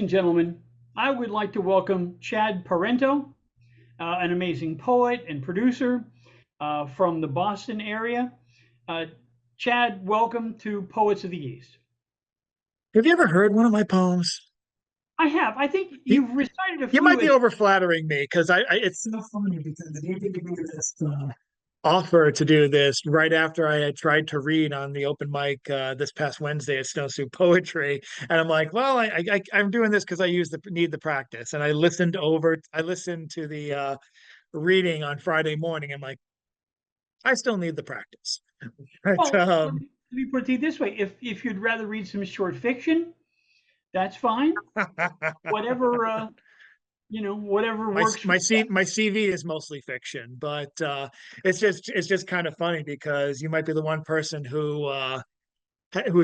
and gentlemen, I would like to welcome Chad Parenteau, an amazing poet and producer from the Boston area. Uh, Chad, welcome to Poets of the East. Have you ever heard one of my poems? I have. I think You, you've recited a you few might be at. over flattering me because it's so funny because you did me this offer to do this right after I had tried to read on the open mic this past Wednesday at Stone Soup Poetry, and I'm like, well, I'm doing this because I need the practice, and I listened to the reading on Friday morning. I'm like, I still need the practice. But, Well, let me put it this way: if you'd rather read some short fiction, that's fine. Whatever whatever works for you. my CV is mostly fiction, but it's just kind of funny because you might be the one person who's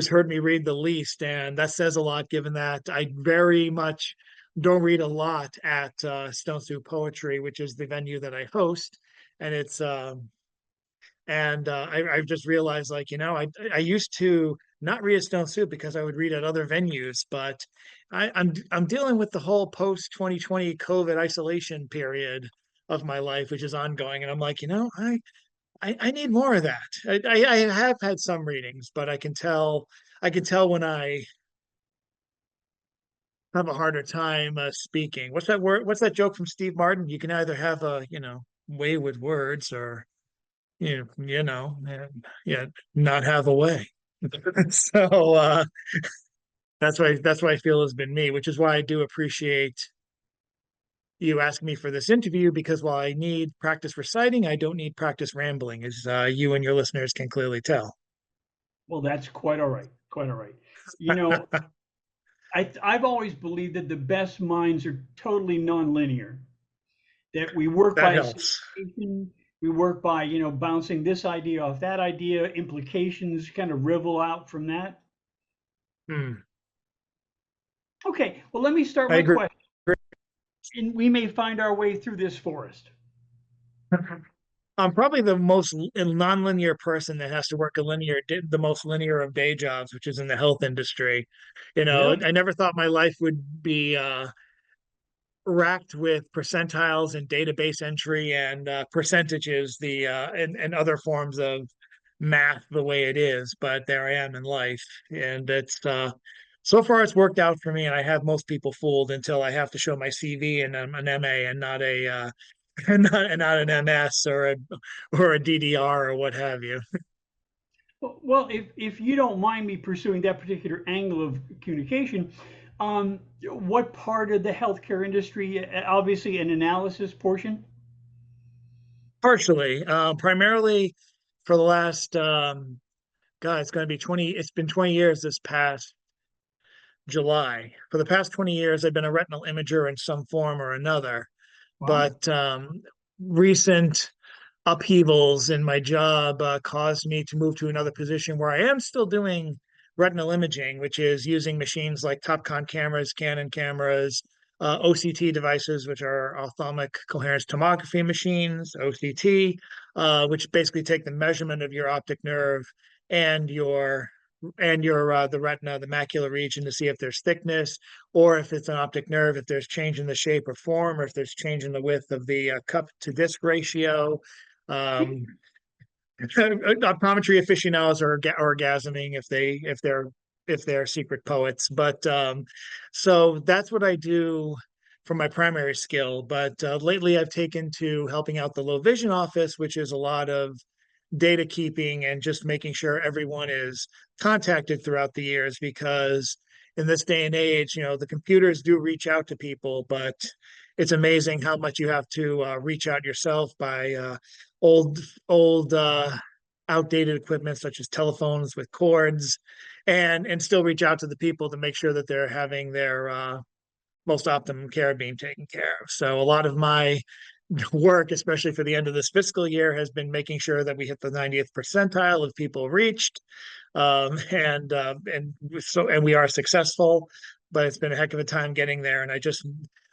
heard me read the least, and that says a lot given that I very much don't read a lot at Stone Soup Poetry, which is the venue that I host, and I've just realized, like, I used to not read at Stone Soup because I would read at other venues, but I'm dealing with the whole post 2020 COVID isolation period of my life, which is ongoing, and I'm like, I need more of that. I have had some readings, but I can tell when I have a harder time speaking. What's that word? What's that joke from Steve Martin? You can either have a way with words, or and, yeah, not have a way. So that's why I feel has been me, which is why I do appreciate you asking me for this interview, because while I need practice reciting, I don't need practice rambling, as you and your listeners can clearly tell. Well, that's quite all right. Quite all right. You know, I've always believed that the best minds are totally nonlinear. That we work That by helps. association, we work by bouncing this idea off that idea, implications kind of rivel out from that. Hmm. Okay, well let me start I my agree. question, and we may find our way through this forest. I'm probably the most nonlinear person that has to work the most linear of day jobs, which is in the health industry. Really? I never thought my life would be racked with percentiles and database entry and percentages, and other forms of math the way it is. But there I am in life, and it's so far it's worked out for me. And I have most people fooled until I have to show my CV and I'm an MA and not a and not an MS or a DDR or what have you. Well, if you don't mind me pursuing that particular angle of communication, what part of the healthcare industry? Obviously, an analysis portion. Partially, primarily for the last God, it's going to be 20. It's been 20 years this past July. For the past 20 years, I've been a retinal imager in some form or another. Wow. But recent upheavals in my job caused me to move to another position where I am still doing retinal imaging, which is using machines like Topcon cameras, Canon cameras, OCT devices, which are ophthalmic coherence tomography machines, OCT, which basically take the measurement of your optic nerve and your the retina, the macular region, to see if there's thickness, or if it's an optic nerve, if there's change in the shape or form, or if there's change in the width of the cup to disc ratio. Um, Optometry aficionados are orgasming if they're secret poets. But so that's what I do for my primary skill. But lately, I've taken to helping out the low vision office, which is a lot of data keeping and just making sure everyone is contacted throughout the years, because in this day and age, the computers do reach out to people, but it's amazing how much you have to reach out yourself by old old outdated equipment such as telephones with cords, and still reach out to the people to make sure that they're having their most optimum care being taken care of. So a lot of my work, especially for the end of this fiscal year, has been making sure that we hit the 90th percentile of people reached, and we are successful. But it's been a heck of a time getting there, and I just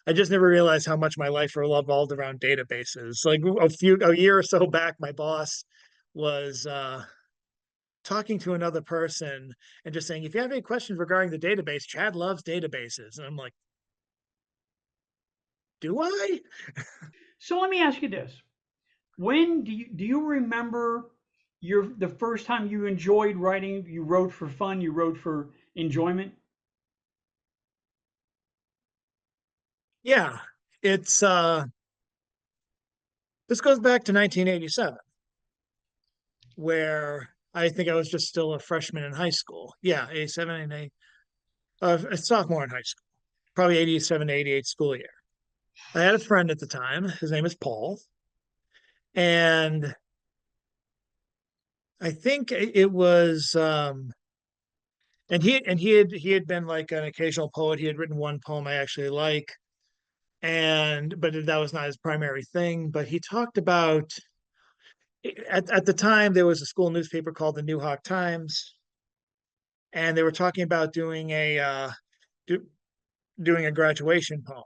never realized how much my life revolved around databases. Like a year or so back, my boss was talking to another person and just saying, if you have any questions regarding the database, Chad loves databases. And I'm like, do I? So let me ask you this. When do you remember the first time you enjoyed writing? You wrote for fun, you wrote for enjoyment? Yeah, it's this goes back to 1987, where I think I was just still a freshman in high school. Yeah, 87 and a sophomore in high school, probably 87 to 88 school year. I had a friend at the time. His name is Paul, and I think it was and he had been like an occasional poet. He had written one poem I actually like, and but that was not his primary thing. But he talked about at the time there was a school newspaper called the New Hawk Times, and they were talking about do, doing a graduation poem,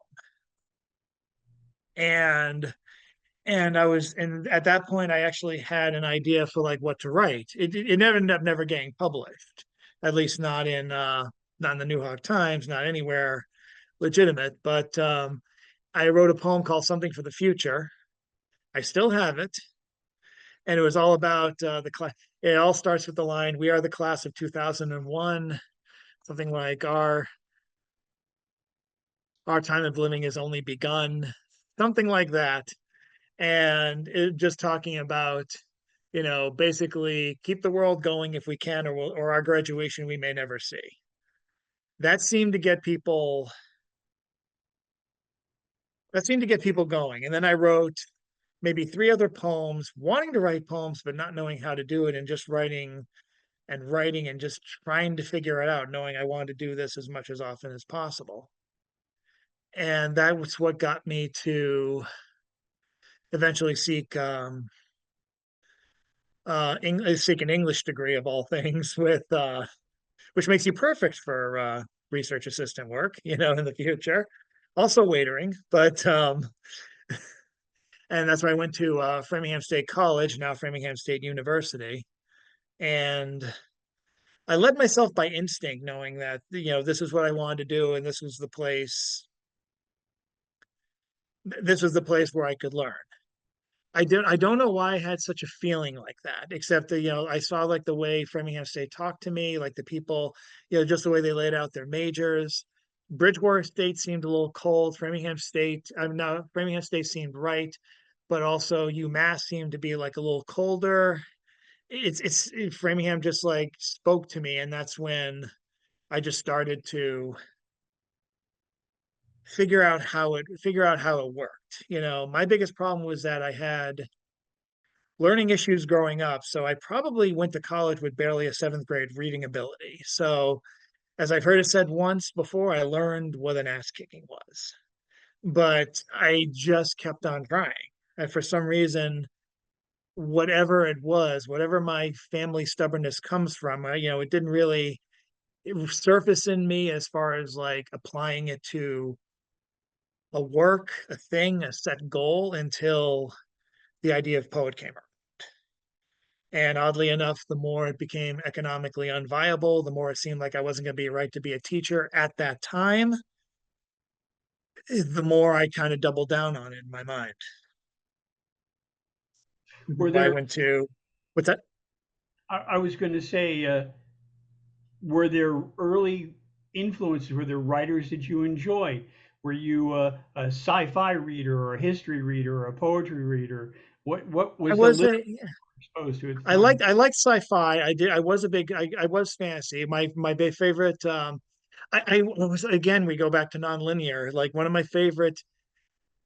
and and at that point I actually had an idea for like what to write. It never ended up never getting published, at least not in the New Hawk Times, not anywhere legitimate. But I wrote a poem called Something for the Future. I still have it, and it was all about the class. It all starts with the line, "We are the class of 2001." Something like our time of living has only begun, something like that. And it just talking about, basically keep the world going if we can, or our graduation we may never see. That seemed to get people. That seemed to get people going. And then I wrote maybe three other poems, wanting to write poems, but not knowing how to do it, and just writing and just trying to figure it out, knowing I wanted to do this as much as often as possible. And that was what got me to eventually seek an English degree of all things, with which makes you perfect for research assistant work, in the future. Also waitering, but and that's where I went to Framingham State College, now Framingham State University, and I led myself by instinct, knowing that this is what I wanted to do, and this was the place where I could learn. I don't know why I had such a feeling like that, except that I saw like the way Framingham State talked to me, like the people, just the way they laid out their majors. Bridgewater State seemed a little cold. Framingham State seemed right, but also UMass seemed to be like a little colder. Framingham just like spoke to me, and that's when I just started to figure out how it worked. My biggest problem was that I had learning issues growing up. So I probably went to college with barely a seventh grade reading ability. So, as I've heard it said once before, I learned what an ass kicking was. But I just kept on trying. And for some reason, whatever it was, whatever my family stubbornness comes from, it didn't really surface in me as far as like applying it to a work, a thing, a set goal until the idea of poet came around. And oddly enough, the more it became economically unviable, the more it seemed like I wasn't going to be right to be a teacher at that time, the more I kind of doubled down on it in my mind. Were I there, went to, what's that? I was going to say, were there early influences? Were there writers that you enjoy? Were you a sci-fi reader or a history reader or a poetry reader? What I was the was literature a, exposed to at the time? I liked sci-fi. I was I was fantasy. My favorite, I was, again, we go back to nonlinear. Like one of my favorite,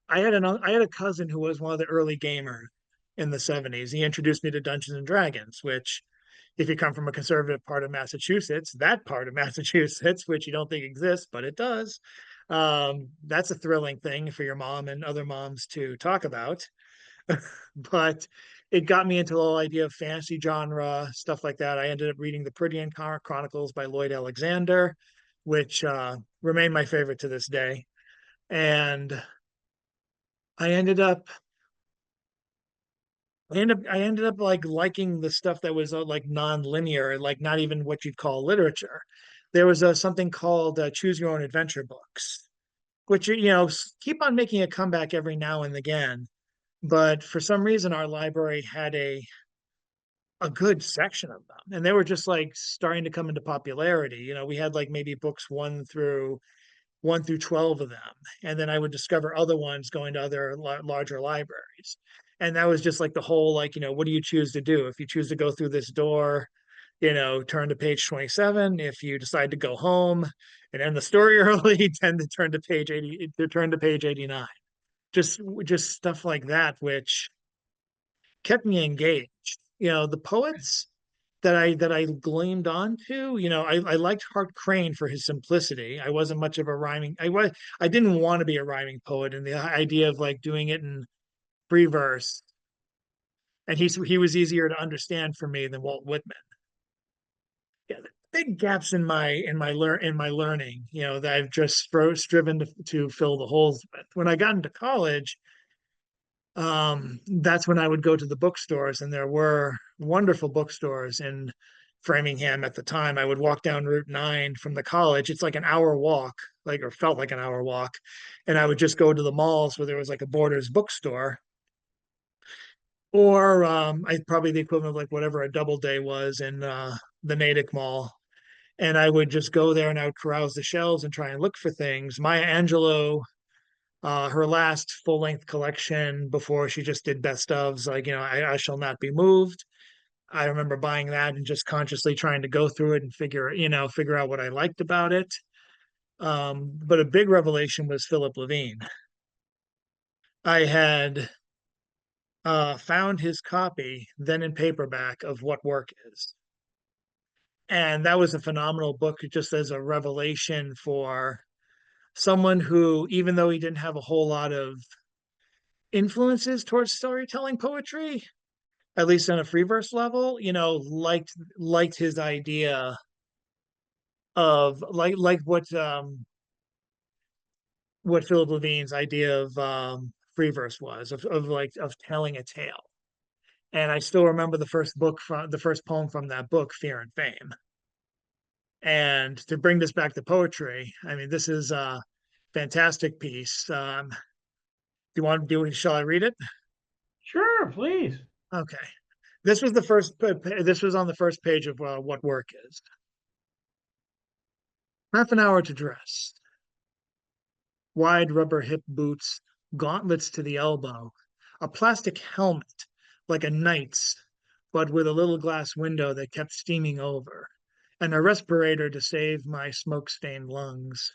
I had a cousin who was one of the early gamers in the 70s. He introduced me to Dungeons and Dragons, which, if you come from a conservative part of Massachusetts, that part of Massachusetts, which you don't think exists, but it does, that's a thrilling thing for your mom and other moms to talk about. But it got me into the whole idea of fantasy genre, stuff like that. I ended up reading the Prydian Chronicles by Lloyd Alexander, which remain my favorite to this day. And I ended up I ended up like liking the stuff that was like non-linear, like not even what you'd call literature. There was something called Choose Your Own Adventure books, which, you know, keep on making a comeback every now and again. But for some reason, our library had a good section of them, and they were just like starting to come into popularity. You know, we had like maybe books 1 through 12 of them, and then I would discover other ones going to other larger libraries. And that was just like the whole, like, you know, what do you choose to do? If you choose to go through this door, you know, turn to page 27. If you decide to go home and end the story early, tend to turn to page 80, to turn to page 89. Just stuff like that, which kept me engaged. You know, the poets that I gleamed onto, you know, I liked Hart Crane for his simplicity. I wasn't much of a rhyming. I didn't want to be a rhyming poet, and the idea of like doing it in free verse, and he was easier to understand for me than Walt Whitman. Yeah, big gaps in my learning, you know, that I've just striven to fill the holes with. When I got into college, that's when I would go to the bookstores, and there were wonderful bookstores in Framingham at the time. I would walk down Route 9 from the college. It's like an hour walk, like, or felt like an hour walk. And I would just go to the malls where there was like a Borders bookstore, or I probably the equivalent of like whatever a Doubleday was in the Natick Mall. And I would just go there and I would carouse the shelves and try and look for things. Maya Angelou, her last full length collection before she just did best ofs, like, you know, I Shall Not Be Moved. I remember buying that and just consciously trying to go through it and figure out what I liked about it. But a big revelation was Philip Levine. I had found his copy, then in paperback, of What Work Is. And that was a phenomenal book, just as a revelation for someone who, even though he didn't have a whole lot of influences towards storytelling poetry, at least on a free verse level, you know, liked his idea of like what Philip Levine's idea of free verse was, of telling a tale. And I still remember the first poem from that book, Fear and Fame. And to bring this back to poetry, I mean, this is a fantastic piece. Shall I read it? Sure, please. Okay. This was on the first page of What Work Is. Half an hour to dress. Wide rubber hip boots, gauntlets to the elbow, a plastic helmet like a knight's, but with a little glass window that kept steaming over, and a respirator to save my smoke-stained lungs.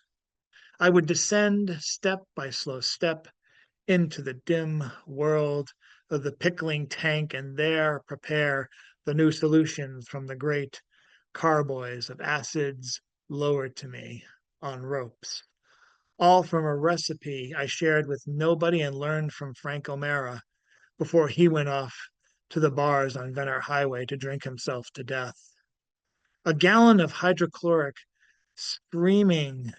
I would descend step by slow step into the dim world of the pickling tank, and there prepare the new solutions from the great carboys of acids lowered to me on ropes. All from a recipe I shared with nobody and learned from Frank O'Mara before he went off to the bars on Venner Highway to drink himself to death. A gallon of hydrochloric steaming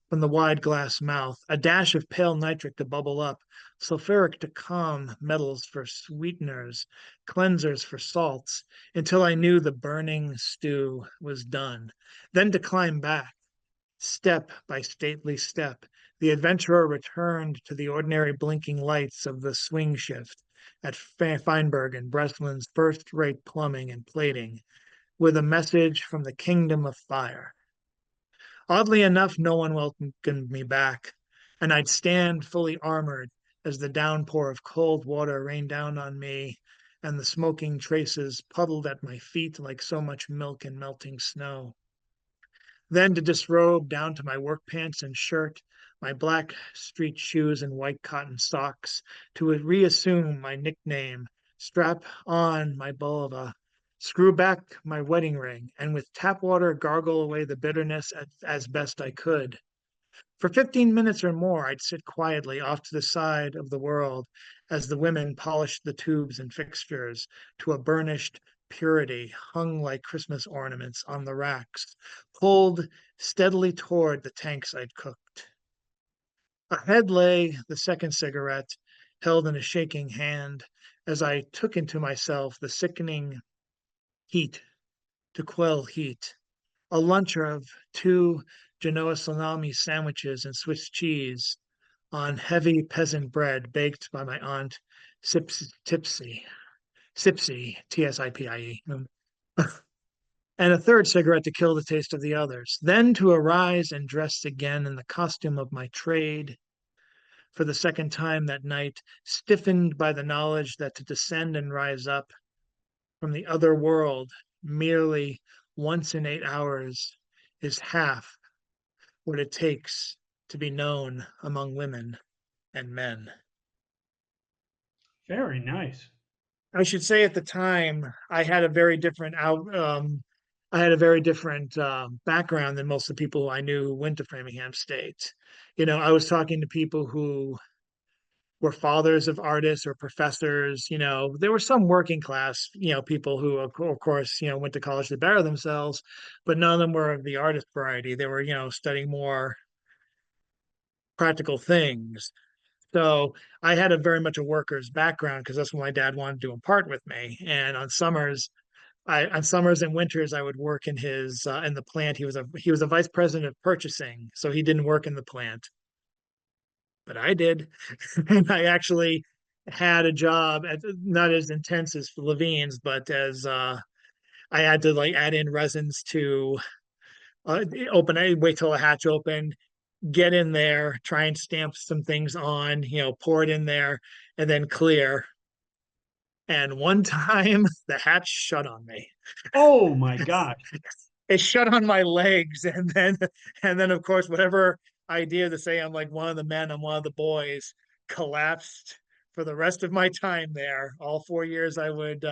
from the wide glass mouth, a dash of pale nitric to bubble up, sulfuric to calm, metals for sweeteners, cleansers for salts, until I knew the burning stew was done. Then to climb back, step by stately step, the adventurer returned to the ordinary blinking lights of the swing shift at Feinberg and Breslin's first-rate plumbing and plating, with a message from the kingdom of fire. Oddly enough, no one welcomed me back, and I'd stand fully armored as the downpour of cold water rained down on me, and the smoking traces puddled at my feet like so much milk in melting snow. Then to disrobe down to my work pants and shirt, my black street shoes and white cotton socks, to reassume my nickname, strap on my bulova, screw back my wedding ring, and with tap water gargle away the bitterness as best I could. For 15 minutes or more, I'd sit quietly off to the side of the world as the women polished the tubes and fixtures to a burnished purity hung like Christmas ornaments on the racks, pulled steadily toward the tanks I'd cooked. Ahead lay the second cigarette, held in a shaking hand, as I took into myself the sickening heat to quell heat, a lunch of 2 Genoa salami sandwiches and Swiss cheese on heavy peasant bread baked by my aunt Sipsy, Tsipie, and a third cigarette to kill the taste of the others. Then to arise and dress again in the costume of my trade for the second time that night, stiffened by the knowledge that to descend and rise up from the other world merely once in 8 hours is half what it takes to be known among women and men. Very nice. I should say at the time I had a very different I had a very different background than most of the people I knew who went to Framingham State. You know, I was talking to people who were fathers of artists or professors. You know, there were some working class, you know, people who, of course, you know, went to college to better themselves, but none of them were of the artist variety. They were, you know, studying more practical things. So I had a very much a worker's background because that's what my dad wanted to impart with me. And on summers and winters, I would work in the plant. He was a vice president of purchasing, so he didn't work in the plant, but I did, and I actually had a job at not as intense as Levine's, but as I had to like add in resins to open. I wait till a hatch opened, get in there, try and stamp some things on, you know, pour it in there, and then clear. And one time the hatch shut on me. Oh my gosh. It shut on my legs, and then of course whatever idea to say I'm like one of the men, I'm one of the boys, collapsed for the rest of my time there. All 4 years I would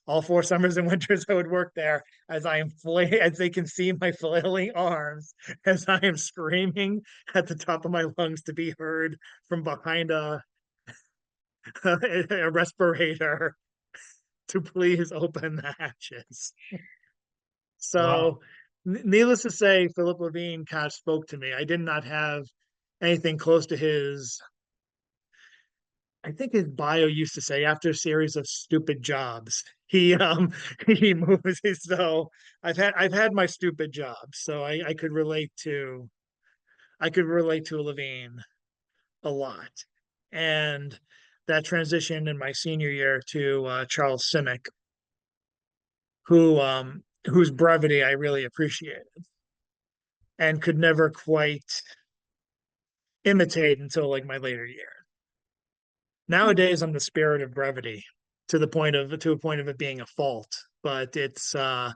all 4 summers and winters I would work there as I am as they can see my flailing arms as I am screaming at the top of my lungs to be heard from behind a respirator to please open the hatches. Wow. So, needless to say, Philip Levine kind of spoke to me. I did not have anything close to his. I think his bio used to say after a series of stupid jobs, he he moves. So I've had my stupid jobs, so I could relate to Levine a lot, and that transition in my senior year to Charles Simic, whose brevity I really appreciated and could never quite imitate until like my later year. Nowadays, I'm the spirit of brevity to a point of it being a fault, but it's I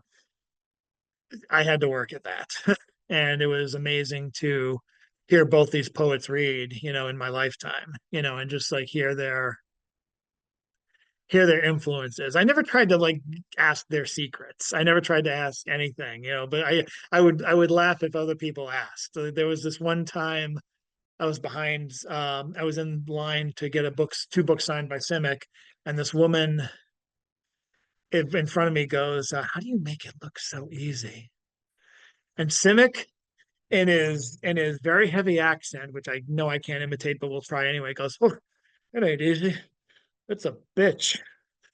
had to work at that, and it was amazing to hear both these poets read, you know, in my lifetime, you know, and just like hear their influences. I never tried to like ask their secrets. I never tried to ask anything, you know, but I would laugh if other people asked. There was this one time I was in line to get 2 books signed by Simic, and this woman in front of me goes, "How do you make it look so easy?" And Simic, in his very heavy accent, which I know I can't imitate, but we'll try anyway, goes, "Oh, it ain't easy. It's a bitch."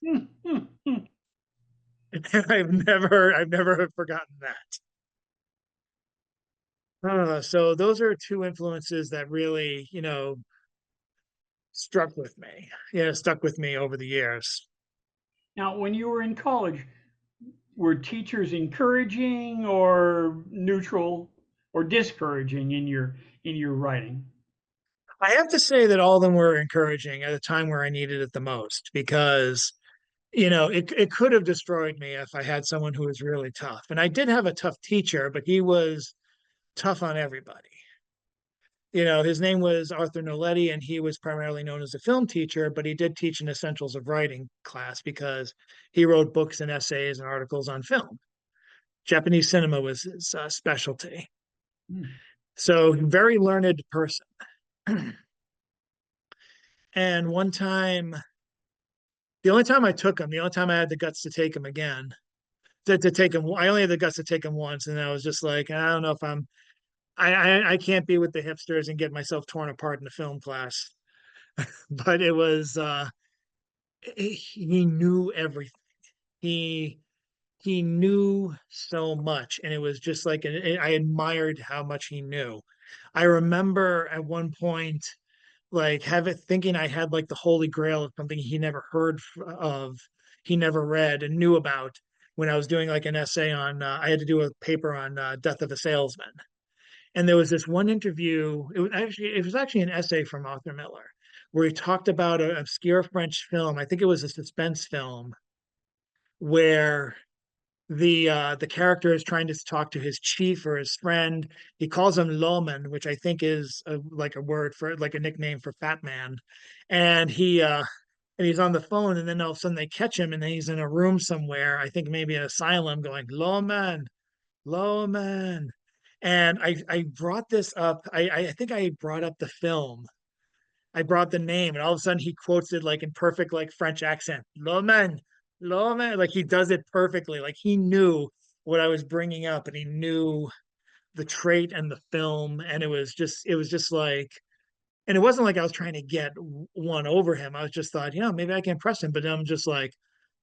And I've never forgotten that. So those are 2 influences that really, you know, stuck with me over the years. Now, when you were in college, were teachers encouraging or neutral or discouraging in your writing? I have to say that all of them were encouraging at a time where I needed it the most because, you know, it could have destroyed me if I had someone who was really tough. And I did have a tough teacher, but he was tough on everybody. You know, his name was Arthur Noletti, and he was primarily known as a film teacher, but he did teach an essentials of writing class because he wrote books and essays and articles on film. Japanese cinema was his specialty. Hmm. So, very learned person. And one time, the only time I had the guts to take him again, to take him, I only had the guts to take him once, and I was just like, I don't know if I can't be with the hipsters and get myself torn apart in the film class. But it was, he knew everything. He he knew so much, and it was just like I admired how much he knew. I remember at one point like have it thinking I had like the holy grail of something he never heard of, he never read and knew about when I was doing like an essay on I had to do a paper on Death of a Salesman. And there was this one interview, it was actually an essay from Arthur Miller where he talked about an obscure French film. I think it was a suspense film where the character is trying to talk to his chief or his friend. He calls him Loman, which I think is like a word for like a nickname for fat man. And he's on the phone, and then all of a sudden they catch him, and then he's in a room somewhere. I think maybe an asylum, going Loman, Loman. And I brought this up. I think I brought up the film. I brought the name, and all of a sudden he quotes it like in perfect like French accent. Loman, Loman, like he does it perfectly. Like he knew what I was bringing up, and he knew the trait and the film, and it was just like, and it wasn't like I was trying to get one over him. I was just thought, maybe I can impress him, but I'm just like,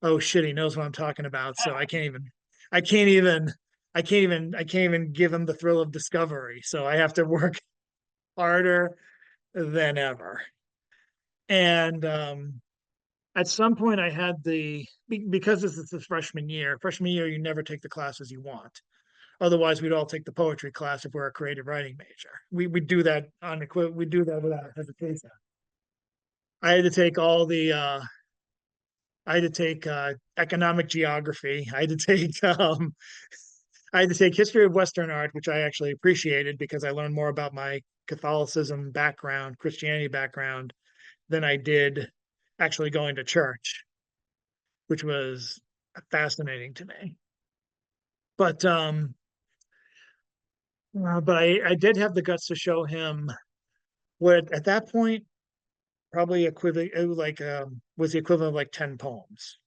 oh shit, he knows what I'm talking about, so I can't even, I can't even give him the thrill of discovery. So I have to work harder than ever. And at some point I had because this is the freshman year, you never take the classes you want. Otherwise, we'd all take the poetry class if we're a creative writing major. We do that we do that without hesitation. I had to take all the I had to take economic geography. I had to take history of Western art, which I actually appreciated because I learned more about my Catholicism background, Christianity background, than I did actually going to church, which was fascinating to me. But I did have the guts to show him what at that point probably equivalent like was the equivalent of like 10 poems.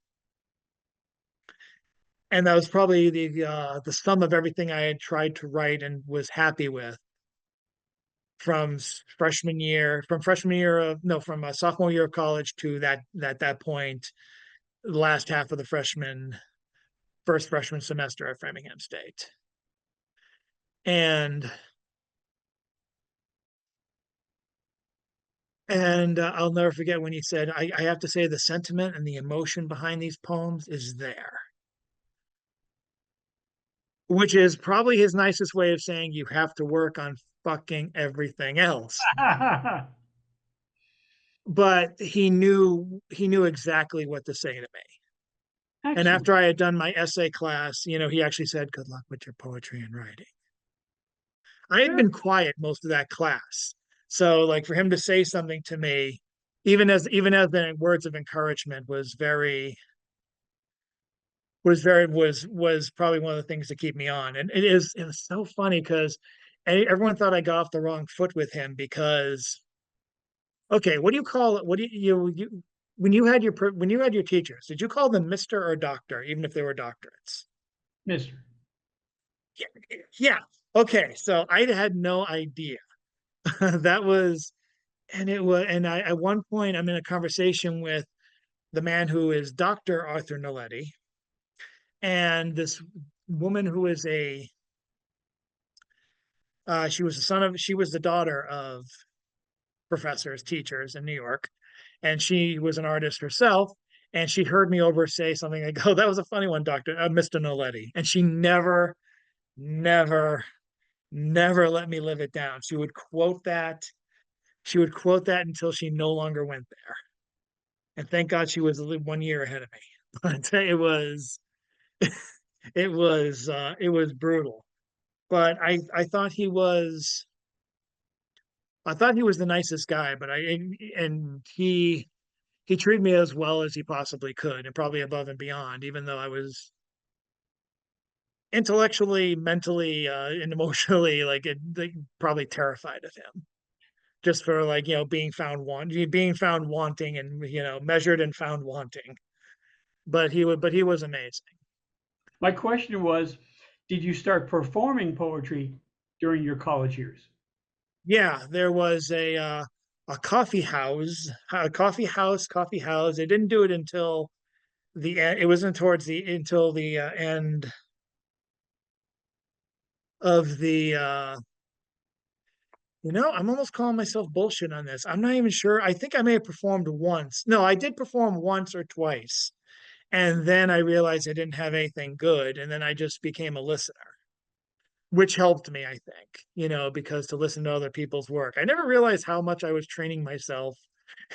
And that was probably the sum of everything I had tried to write and was happy with freshman year of no from sophomore year of college to that point, the last half of the first freshman semester at Framingham State. And I'll never forget when he said, I have to say the sentiment and the emotion behind these poems is there, which is probably his nicest way of saying you have to work on fucking everything else. But he knew exactly what to say to me. And Excellent. after I had done my essay class, he actually said, "Good luck with your poetry and writing." I had Very been quiet most of that class. So like for him to say something to me, even as the words of encouragement was probably one of the things to keep me on. And it was so funny because everyone thought I got off the wrong foot with him because okay, what do you call it? What do you when you had your teachers, did you call them Mr. or Doctor, even if they were doctorates? Mister. Yeah, yeah. Okay, so I had no idea. That was and it was and I at one point I'm in a conversation with the man who is Dr. Arthur Naletti and this woman who is a she was the daughter of professors, teachers in New York, and she was an artist herself. And she heard me over say something like, "Oh, that was a funny one, Doctor Mr. Noletti." And she never, never let me live it down. She would quote that. She would quote that until she no longer went there. And thank God she was 1 year ahead of me. But it was brutal. But I thought he was the nicest guy. But and he treated me as well as he possibly could, and probably above and beyond. Even though I was intellectually, mentally, and emotionally like probably terrified of him, just for like being found wanting, and measured and found wanting. But he was amazing. My question was, did you start performing poetry during your college years? Yeah, there was a coffee house. They didn't do it until it wasn't towards the until the end of the I'm almost calling myself bullshit on this. I'm not even sure. I think I may have performed once. No, I did perform once or twice. And then I realized I didn't have anything good. And then I just became a listener, which helped me, I think, because to listen to other people's work. I never realized how much I was training myself,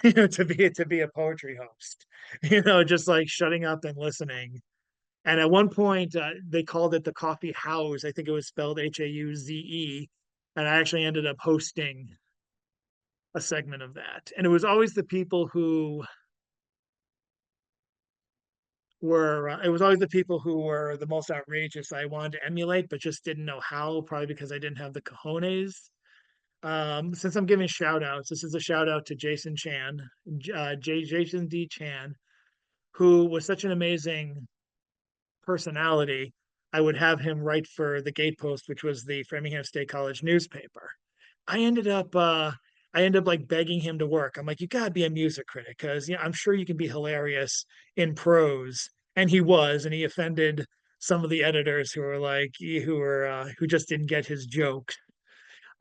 to be a poetry host, just like shutting up and listening. And at one point, they called it the coffee house. I think it was spelled Hauze. And I actually ended up hosting a segment of that. And it was always the people who it was always the people who were the most outrageous I wanted to emulate, but just didn't know how, probably because I didn't have the cojones. Since I'm giving shout outs, this is a shout out to Jason Chan, Jason D. Chan, who was such an amazing personality. I would have him write for the Gatepost, which was the Framingham State College newspaper. I ended up like begging him to work. I'm like, you gotta be a music critic because I'm sure you can be hilarious in prose. And he was, and he offended some of the editors who were like who just didn't get his joke.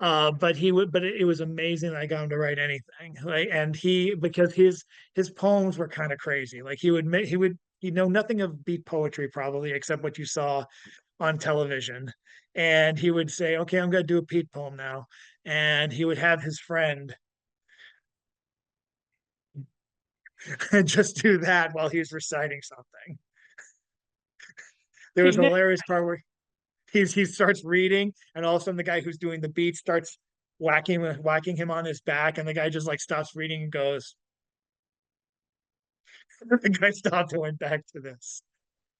But it was amazing that I got him to write anything. Like, and because his poems were kind of crazy. Like he know nothing of beat poetry probably except what you saw on television. And he would say, okay, I'm going to do a Pete poem now. And he would have his friend just do that while he was reciting something. There Hey, was a Nick, hilarious part where he starts reading, and all of a sudden the guy who's doing the beat starts whacking him on his back, and the guy just like stops reading and goes, the guy stopped and went back to this.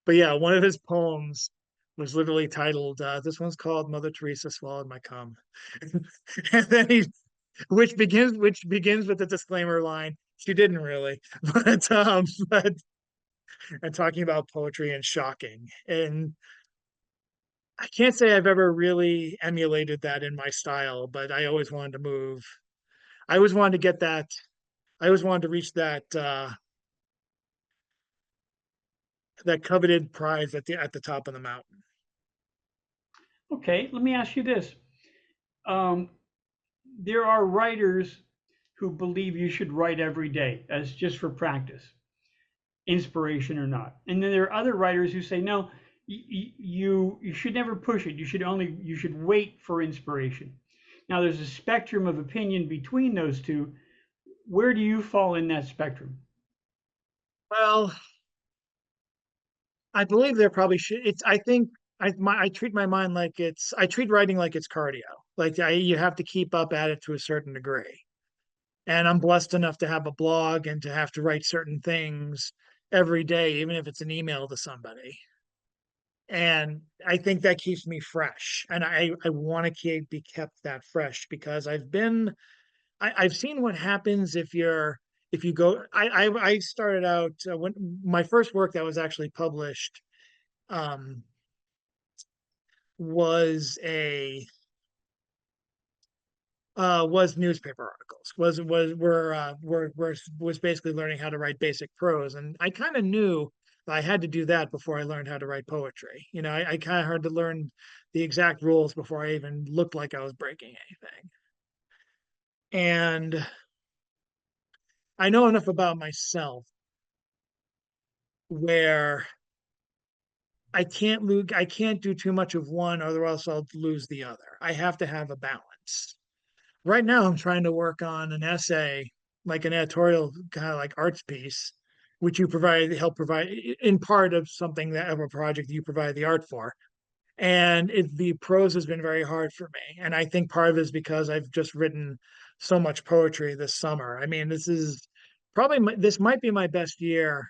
But yeah, one of his poems was literally titled, this one's called Mother Teresa Swallowed My Cum. And then which begins with the disclaimer line, she didn't really, but and talking about poetry and shocking. And I can't say I've ever really emulated that in my style, but I always wanted to move. I always wanted to get that. I always wanted to reach that coveted prize at the top of the mountain. okay, let me ask you this. Um, there are writers who believe you should write every day as just for practice, inspiration or not. And then there are other writers who say, no, you should never push it. You should wait for inspiration. Now there's a spectrum of opinion between those two. Where do you fall in that spectrum? Well, I believe there probably should. I think I treat my mind like I treat writing like it's cardio. Like you have to keep up at it to a certain degree. And I'm blessed enough to have a blog and to have to write certain things every day, even if it's an email to somebody. And I think that keeps me fresh. And I want to be kept that fresh because I've seen what happens if you go. I started out when my first work that was actually published um, was a was newspaper articles. Was basically learning how to write basic prose, and I kind of knew that I had to do that before I learned how to write poetry. I kind of had to learn the exact rules before I even looked like I was breaking anything. And I know enough about myself where I can't do too much of one, or else I'll lose the other. I have to have a balance. Right now I'm trying to work on an essay, like an editorial kind of like arts piece, which you help provide in part of something that of a project you provide the art for. And the prose has been very hard for me. And I think part of it is because I've just written so much poetry this summer. I mean, this might be my best year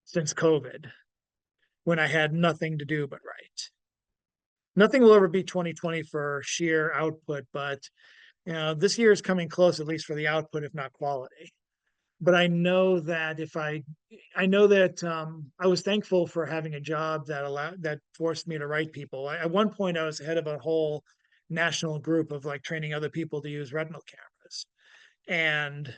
since COVID, when I had nothing to do but write. Nothing will ever be 2020 for sheer output, but this year is coming close, at least for the output, if not quality. But I know that I was thankful for having a job that forced me to write people. At one point, I was head of a whole national group of like training other people to use retinal cameras, and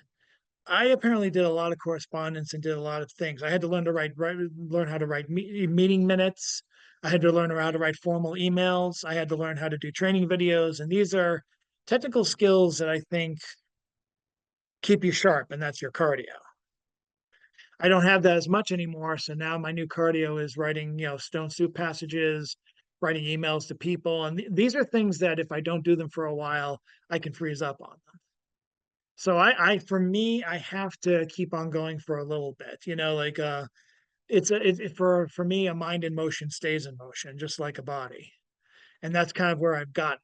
I apparently did a lot of correspondence and did a lot of things. I had to learn how to write meeting minutes. I had to learn how to write formal emails. I had to learn how to do training videos. And these are technical skills that I think keep you sharp, and that's your cardio. I don't have that as much anymore. So now my new cardio is writing, stone soup passages, writing emails to people. And these are things that if I don't do them for a while, I can freeze up on them. So for me, I have to keep on going for a little bit, like, for me, a mind in motion stays in motion, just like a body. And that's kind of where I've got.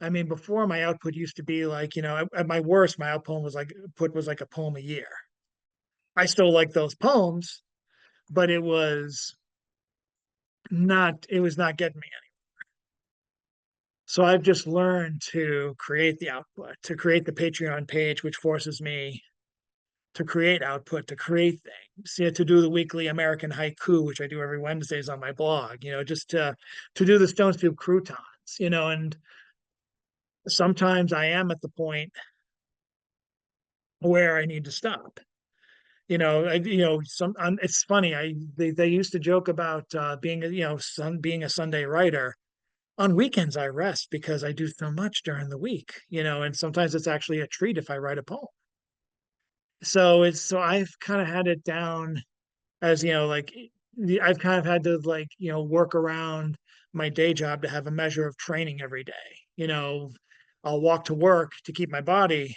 I mean, before my output used to be like, at my worst, my output was like a poem a year. I still like those poems, but it was not getting me any. So I've just learned to create the output, to create the Patreon page, which forces me to create output, to create things, to do the weekly American haiku, which I do every Wednesdays on my blog, just to do the Stone Soup croutons, and sometimes I am at the point where I need to stop. It's funny. They used to joke about being a Sunday writer. On weekends, I rest because I do so much during the week, and sometimes it's actually a treat if I write a poem. So I've kind of had it down as like I've kind of had to like work around my day job to have a measure of training every day. I'll walk to work to keep my body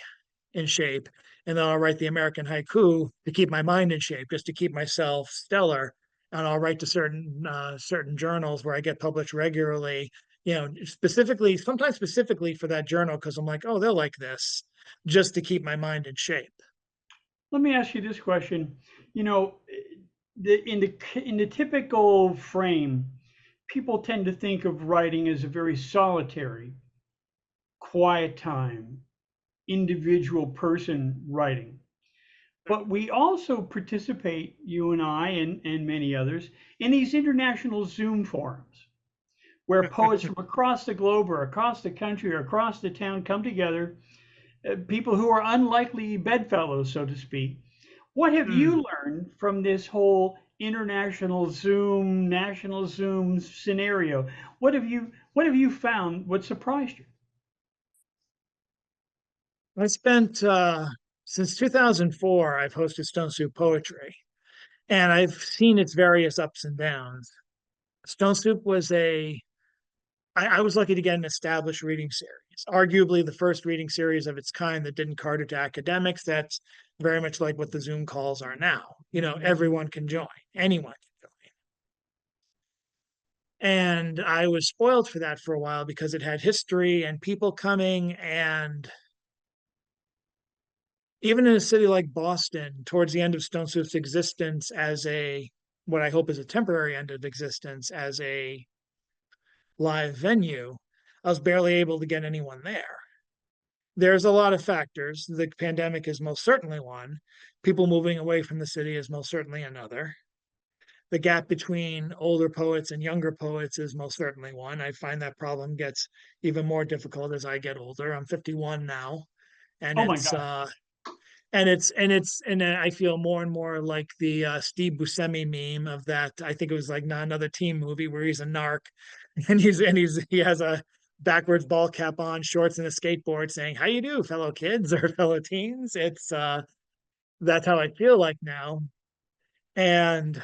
in shape, and then I'll write the American haiku to keep my mind in shape, just to keep myself stellar. And I'll write to certain journals where I get published regularly. Sometimes specifically for that journal because I'm like, oh, they'll like this, just to keep my mind in shape. Let me ask you this question. You know, in the typical frame, people tend to think of writing as a very solitary, quiet time, individual person writing. But we also participate, you and I and many others, in these international Zoom forums where poets from across the globe or across the country or across the town come together, people who are unlikely bedfellows, so to speak. What have Hmm. you learned from this whole international Zoom, national Zoom scenario? What have you found? What surprised you? I spent since 2004, I've hosted Stone Soup Poetry, and I've seen its various ups and downs. Stone Soup I was lucky to get an established reading series, arguably the first reading series of its kind that didn't cater to academics. That's very much like what the Zoom calls are now. Everyone can join, anyone can join. And I was spoiled for that for a while because it had history and people coming. And even in a city like Boston, towards the end of Stone Soup's existence as what I hope is a temporary end of existence as a live venue, I was barely able to get anyone there. There's a lot of factors. The pandemic is most certainly one. People moving away from the city is most certainly another. The gap between older poets and younger poets is most certainly one. I find that problem gets even more difficult as I get older. I'm 51 now, and Oh my God. I feel more and more like the Steve Buscemi meme of that. I think it was like not another teen movie where he's a narc, and he has a backwards ball cap on, shorts, and a skateboard, saying "How you do, fellow kids or fellow teens." That's how I feel like now. And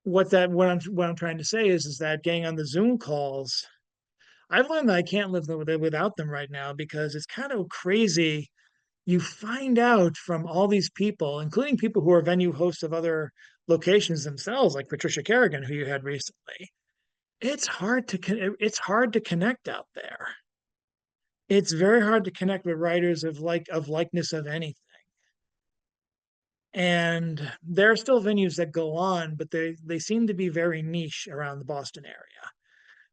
what I'm trying to say is that getting on the Zoom calls, I've learned that I can't live without them right now because it's kind of crazy. You find out from all these people, including people who are venue hosts of other locations themselves, like Patricia Kerrigan, who you had recently. It's hard to connect out there. It's very hard to connect with writers of likeness of anything. And there are still venues that go on, but they seem to be very niche around the Boston area.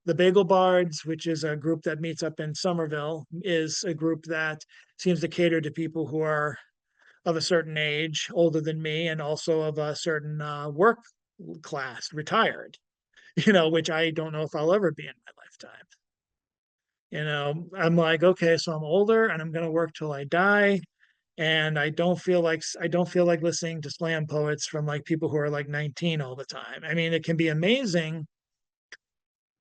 The Bagel Bards, which is a group that meets up in Somerville, is a group that seems to cater to people who are of a certain age, older than me, and also of a certain work class, retired, which I don't know if I'll ever be in my lifetime. I'm like, okay, so I'm older and I'm going to work till I die. And I don't feel like listening to slam poets from like people who are like 19 all the time. I mean, it can be amazing,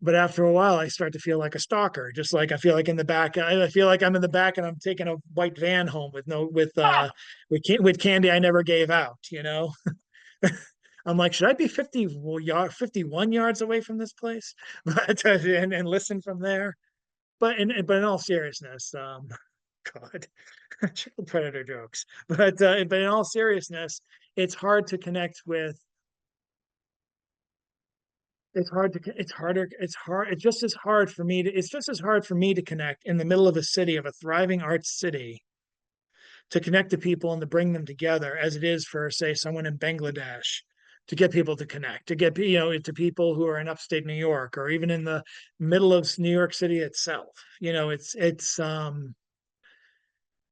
but after a while I start to feel like a stalker. Just like I feel like in the back, I feel like I'm in the back and I'm taking a white van home with no with candy I never gave out, you know. I'm like, should I be 51 yards away from this place? But and listen from there. But in all seriousness, God, child predator jokes. But in all seriousness, it's hard to connect with. It's harder. It's hard. It's just as hard for me to. It's just as hard for me to connect in the middle of a city of a thriving arts city to connect to people and to bring them together as it is for, say, someone in Bangladesh to get people to connect, to get, to people who are in upstate New York or even in the middle of New York City itself.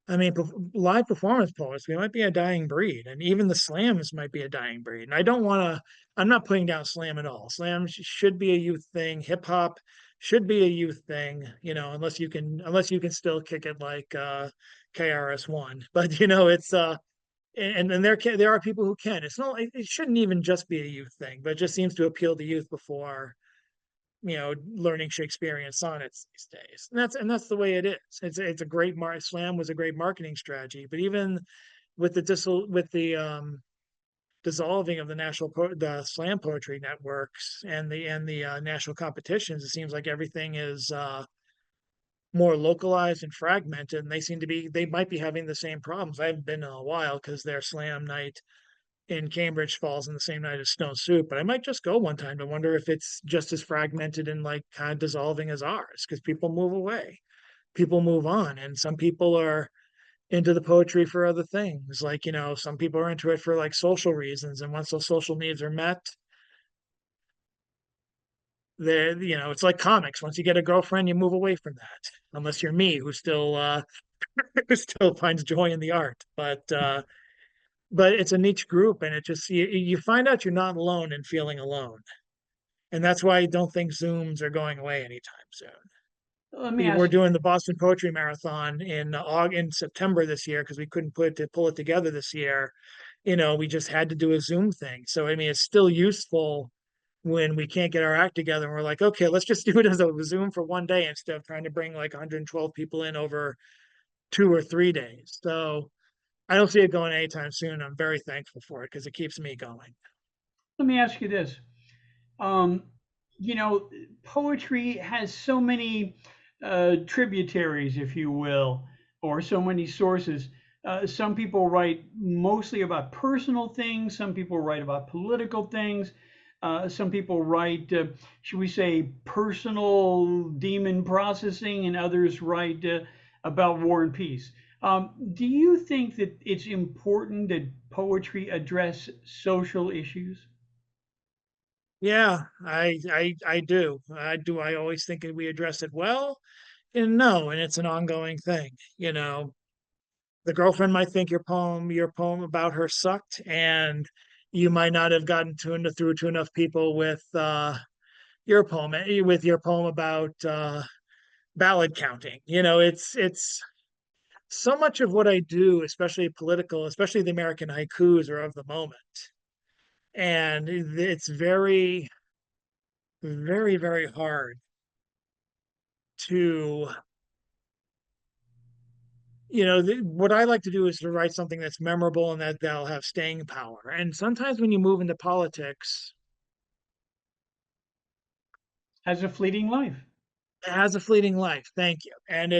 I mean, live performance poets, we might be a dying breed, and even the slams might be a dying breed. And I don't want to, I'm not putting down slam at all. Slam should be a youth thing. Hip hop should be a youth thing, unless you can still kick it like KRS-One. But it's and there are people who can. It's not, it shouldn't even just be a youth thing, but it just seems to appeal to youth before learning Shakespearean sonnets these days. And that's the way it is. It's a great slam was a great marketing strategy, but even with the dissolving of the slam poetry networks and the national competitions, it seems like everything is more localized and fragmented, and they might be having the same problems. I haven't been in a while because their slam night in Cambridge falls in the same night as Stone Soup, but I might just go one time to wonder if it's just as fragmented and like kind of dissolving as ours because people move away, people move on, and some people are into the poetry for other things. Like, some people are into it for like social reasons, and once those social needs are met, it's like comics. Once you get a girlfriend, you move away from that, unless you're me, who still who still finds joy in the art. But it's a niche group, and it just you find out you're not alone in feeling alone. And that's why I don't think Zooms are going away anytime soon. Let me We're ask doing the Boston Poetry Marathon in September this year because we couldn't pull it together this year. We just had to do a Zoom thing. So I mean, it's still useful when we can't get our act together and we're like, okay, let's just do it as a Zoom for one day instead of trying to bring like 112 people in over 2 or 3 days. So I don't see it going anytime soon. I'm very thankful for it because it keeps me going. let me ask you this. Um, you know, Poetry has so many tributaries, if you will, or so many sources. Some people write mostly about personal things. Some people write about political things. Some people write, should we say, personal demon processing, and others write about war and peace. Do you think that it's important that poetry address social issues? Yeah, I do. I always think that we address it well, and no, and it's an ongoing thing. The girlfriend might think your poem about her sucked, and you might not have gotten through to enough people with your poem about ballot counting. It's so much of what I do, especially political, especially the American haikus, are of the moment, and it's very, very, very hard to what I like to do is to write something that's memorable and that'll have staying power. And sometimes when you move into politics, Has a fleeting life. it has a fleeting life. Thank you. And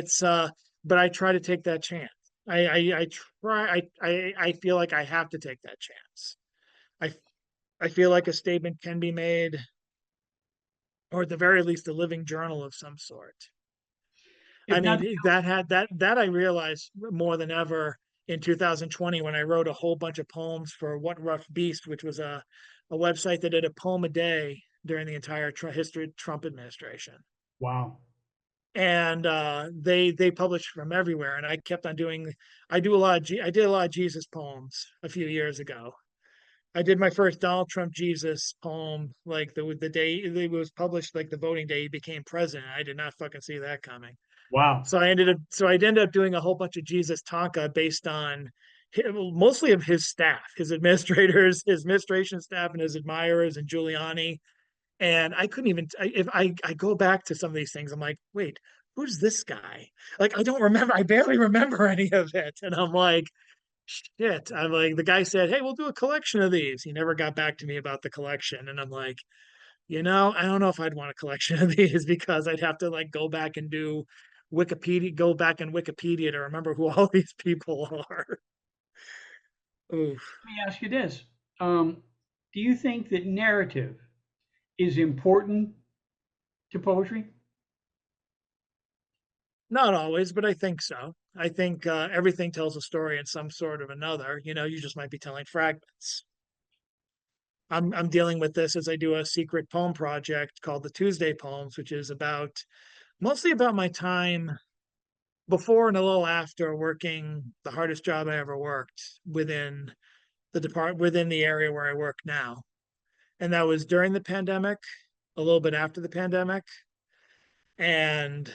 but I try to take that chance. I try. I feel like I have to take that chance. I I feel like a statement can be made, or at the very least, a living journal of some sort. I If not, mean, that I realized more than ever in 2020 when I wrote a whole bunch of poems for What Rough Beast, which was a website that did a poem a day during the entire history of Trump administration. wow. And they published from everywhere, and I kept on doing. I did a lot of Jesus poems a few years ago. I did my first Donald Trump Jesus poem like the day it was published, like the voting day he became president. I did not fucking see that coming. Wow. So I ended up doing a whole bunch of Jesus Tonka based on mostly of his staff, his administrators, his administration staff, and his admirers, and Giuliani. And I couldn't even if I go back to some of these things, I'm like, wait, who's this guy? Like, I don't remember. I barely remember any of it, and I'm like, shit. I'm like, the guy said, hey, we'll do a collection of these. He never got back to me about the collection, and I'm like, I don't know if I'd want a collection of these because I'd have to like go back and do Wikipedia, go back in Wikipedia to remember who all these people are. Oof. Let me ask you this. Do you think that narrative is important to poetry? Not always, but I think so. I think everything tells a story in some sort of another. You just might be telling fragments. I'm dealing with this as I do a secret poem project called the Tuesday Poems, which is about mostly about my time before and a little after working the hardest job I ever worked within the area where I work now. And that was during the pandemic, a little bit after the pandemic. And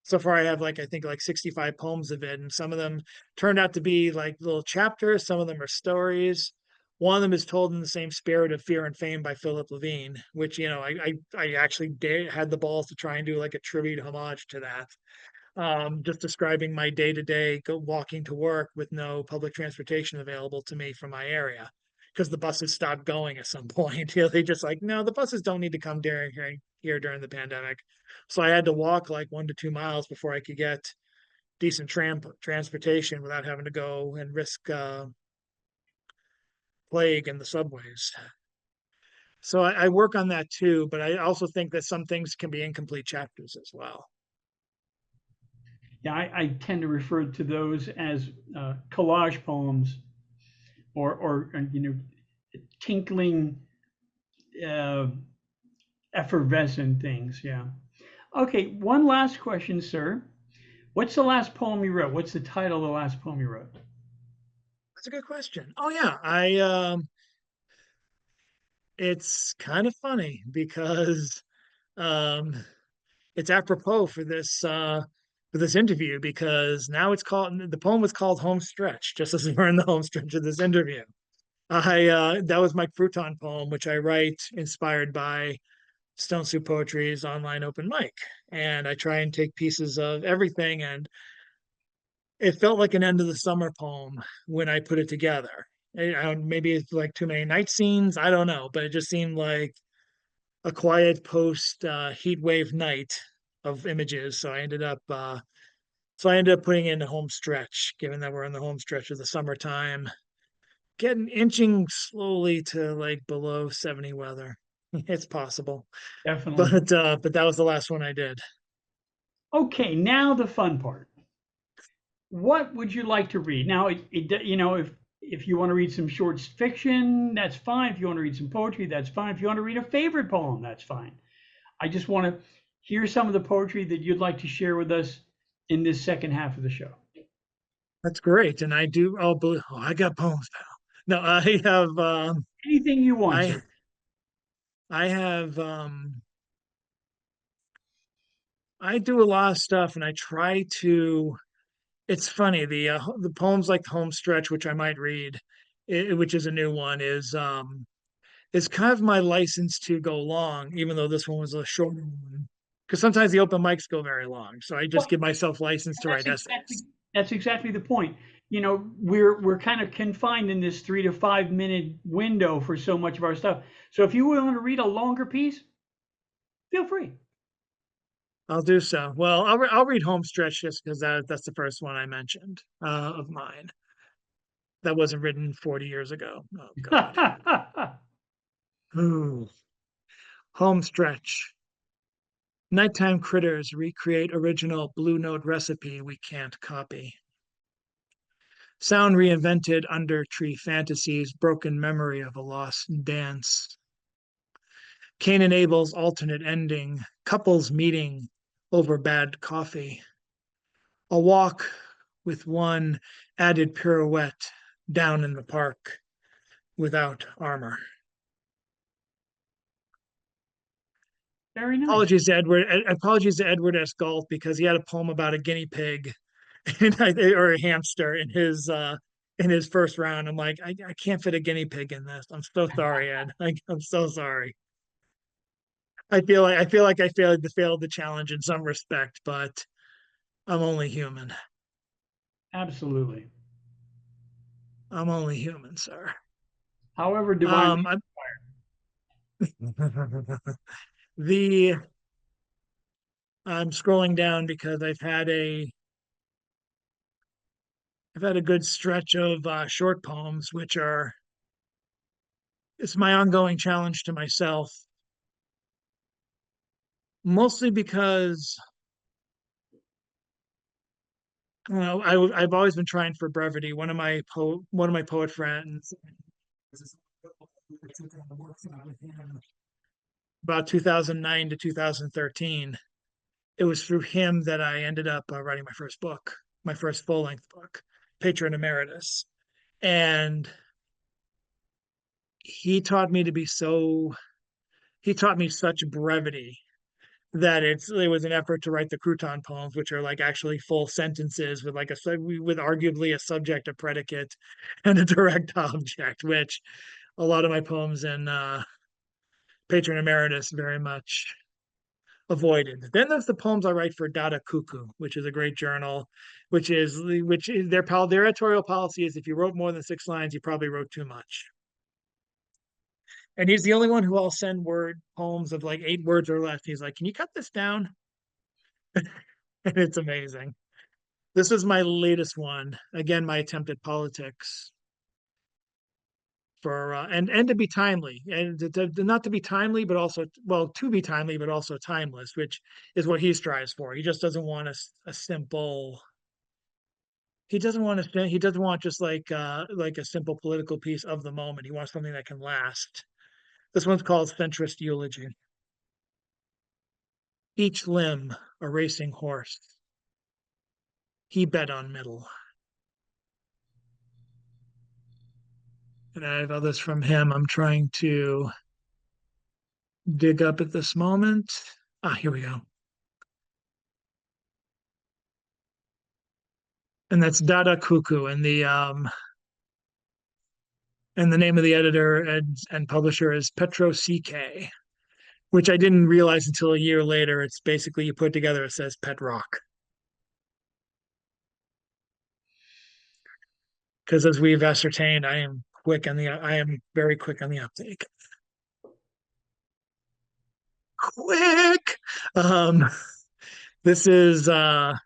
so far I have I think like 65 poems of it. And some of them turned out to be like little chapters, some of them are stories. One of them is told in the same spirit of Fear and Fame by Philip Levine, which, I actually had the balls to try and do like a tribute homage to that. Just describing my day to day walking to work with no public transportation available to me from my area because the buses stopped going at some point. They just like, no, the buses don't need to come here during the pandemic. So I had to walk like 1 to 2 miles before I could get decent transportation without having to go and risk plague in the subways. So I work on that too, but I also think that some things can be incomplete chapters as well. Yeah, I tend to refer to those as collage poems or tinkling, uh, effervescent things. Yeah. Okay, one last question, sir. What's the last poem you wrote? What's the title of the last poem you wrote? That's a good question. Oh yeah, I it's kind of funny because um it's apropos for this interview because now the poem was called Home Stretch, just as we're in the home stretch of this interview. I That was my crouton poem, which I write inspired by Stone Soup Poetry's online open mic. And I try and take pieces of everything, and it felt like an end of the summer poem when I put it together. Maybe it's like too many night scenes. I don't know, but it just seemed like a quiet post heat wave night of images. So I ended up putting in the home stretch, given that we're in the home stretch of the summertime, getting inching slowly to like below 70 weather. It's possible. Definitely. But that was the last one I did. Okay, now the fun part. What would you like to read? Now, if you want to read some short fiction, that's fine. If you want to read some poetry, that's fine. If you want to read a favorite poem, that's fine. I just want to hear some of the poetry that you'd like to share with us in this second half of the show. That's great. And I do I got poems now. No, I have Anything you want, I sir. I have I do a lot of stuff and I try to it's funny, the poems like the home stretch, which I might read, which is a new one, is kind of my license to go long, even though this one was a shorter one. Because sometimes the open mics go very long. So I just Well, give myself license to that's write exactly essays. that's exactly the point. We're kind of confined in this 3 to 5 minute window for so much of our stuff. So if you want to read a longer piece, feel free. I'll do so. Well, I'll read home stretch just because that's the first one I mentioned of mine. That wasn't written 40 years ago. Oh God. Ooh. Home stretch. Nighttime critters recreate original Blue Note recipe we can't copy. Sound reinvented under tree fantasies, broken memory of a lost dance. Cain and Abel's alternate ending, couples meeting over bad coffee. A walk with one added pirouette down in the park without armor. Very nice. Apologies to Edward S. Galt because he had a poem about a guinea pig or a hamster in his first round. I'm like, I can't fit a guinea pig in this. I'm so sorry, Ed. I'm so sorry. I failed the challenge in some respect, but I'm only human. Absolutely. I'm only human, sir. However, divinely. Um, the I'm scrolling down because I've had a good stretch of short poems, which are it's my ongoing challenge to myself, mostly because I've always been trying for brevity. One of my poet friends about 2009 to 2013. It was through him that I ended up writing my first book, my first full length book, Patron Emeritus, and he taught me to be so. He taught me such brevity that it was an effort to write the crouton poems, which are like actually full sentences with with arguably a subject, a predicate, and a direct object, which a lot of my poems in Patron Emeritus very much avoided. Then there's the poems I write for Dada Cuckoo, which is a great journal, which is their editorial policy is if you wrote more than 6 lines, you probably wrote too much. And he's the only one who I'll send word poems of like 8 words or less. He's like, "Can you cut this down?" And it's amazing. This is my latest one. Again, my attempt at politics for and to be timely and not to be timely, but also to be timely, but also timeless, which is what he strives for. He just doesn't want a simple. He doesn't want just like a simple political piece of the moment. He wants something that can last. This one's called Centrist Eulogy. Each limb a racing horse. He bet on middle. And I have others from him. I'm trying to dig up at this moment. Here we go. And that's Dada Cuckoo, and the name of the editor and publisher is Petro CK, which I didn't realize until a year later. It's basically you put together it says Pet Rock. Because as we've ascertained, I am very quick on the uptake. Quick. Um, this is I'll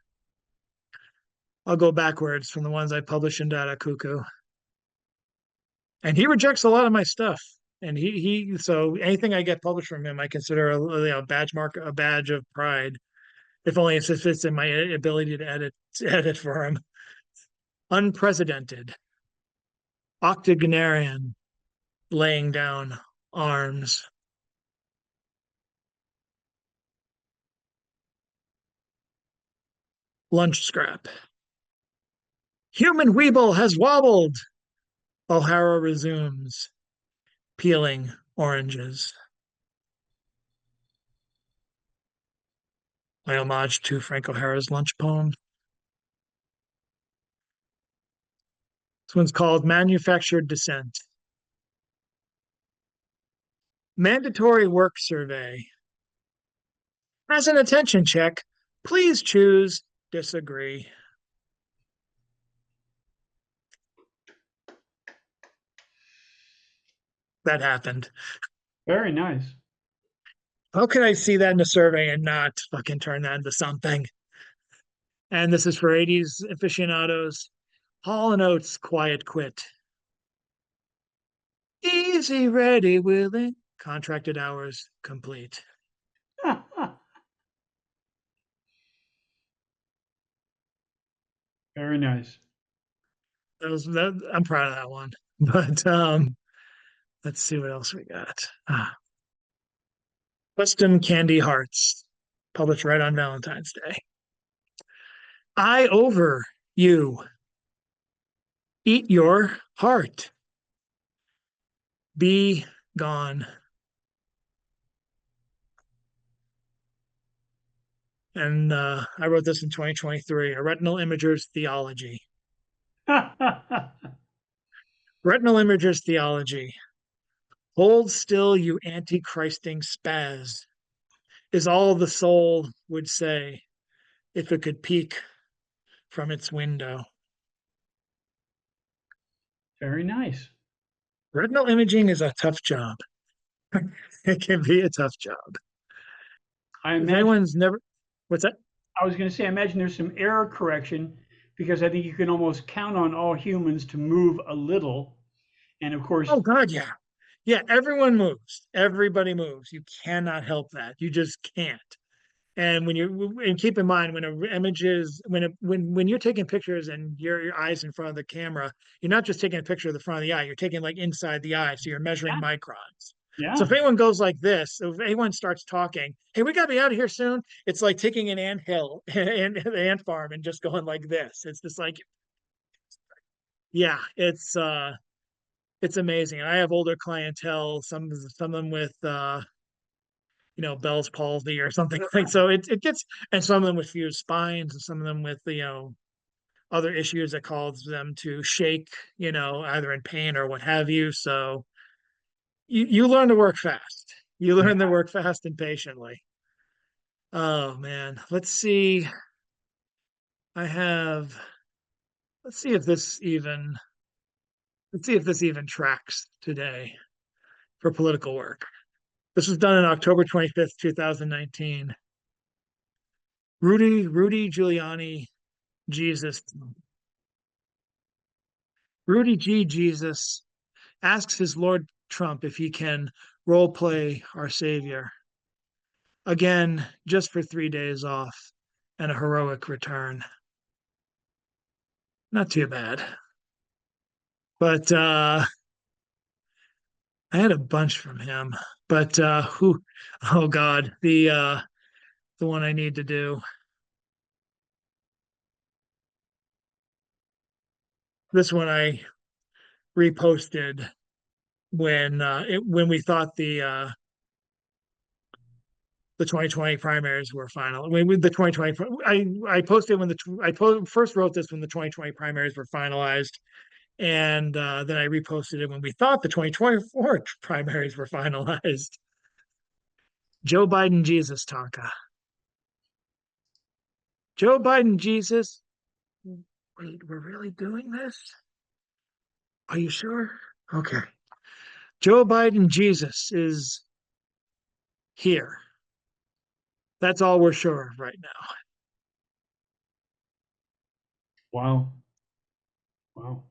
go backwards from the ones I published in Dada Cuckoo. And he rejects a lot of my stuff. And so anything I get published from him, I consider a a badge of pride. If only it fits in my ability to edit for him. Unprecedented, octogenarian, laying down arms. Lunch scrap. Human Weeble has wobbled. O'Hara resumes, peeling oranges. My homage to Frank O'Hara's lunch poem. This one's called Manufactured Dissent. Mandatory work survey. As an attention check, please choose disagree. That happened. Very nice. How can I see that in a survey and not fucking turn that into something? And this is for 80s aficionados. Hall and Oates, quiet quit. Easy, ready, willing. Contracted hours complete. Very nice. I'm proud of that one. But let's see what else we got. Custom Candy Hearts, published right on Valentine's Day. I over you. Eat your heart. Be gone. And I wrote this in 2023, a retinal imager's theology. Retinal imager's theology. Hold still, you antichristing spaz, is all the soul would say if it could peek from its window. Very nice. Retinal imaging is a tough job. It can be a tough job. I If imagine, anyone's never, what's that? I was going to say, I imagine there's some error correction because I think you can almost count on all humans to move a little. And of course, Oh God, yeah. Yeah, everyone moves. Everybody moves. You cannot help that. You just can't. And keep in mind when an image is when you're taking pictures and your eyes in front of the camera, you're not just taking a picture of the front of the eye, you're taking like inside the eye. So you're measuring yeah, microns. So yeah, if anyone goes like this, if anyone starts talking, hey, we gotta be out of here soon, it's like taking an ant hill and an ant farm and just going like this. It's just like, yeah, it's amazing. I have older clientele, some of them with Bell's palsy or something like so it gets and some of them with fused spines and some of them with other issues that cause them to shake, either in pain or what have you. So you learn to work fast. You yeah. learn to work fast and patiently. Oh man. I have let's see if this even let's see if this even tracks today for political work. This was done on October 25th, 2019. Rudy Giuliani Jesus Rudy G. Jesus asks his Lord Trump if he can role play our Savior. Again, just for 3 days off and a heroic return. Not too bad. But I had a bunch from him. But who oh God, the one I need to do. This one I reposted when we thought the 2020 primaries were final. The 2020, I posted when first wrote this when the 2020 primaries were finalized, and then I reposted it when we thought the 2024 primaries were finalized. Joe Biden, Jesus, Tonka. Joe Biden, Jesus. Wait, we're really doing this? Are you sure? Okay. Joe Biden, Jesus is here. That's all we're sure of right now. Wow, wow.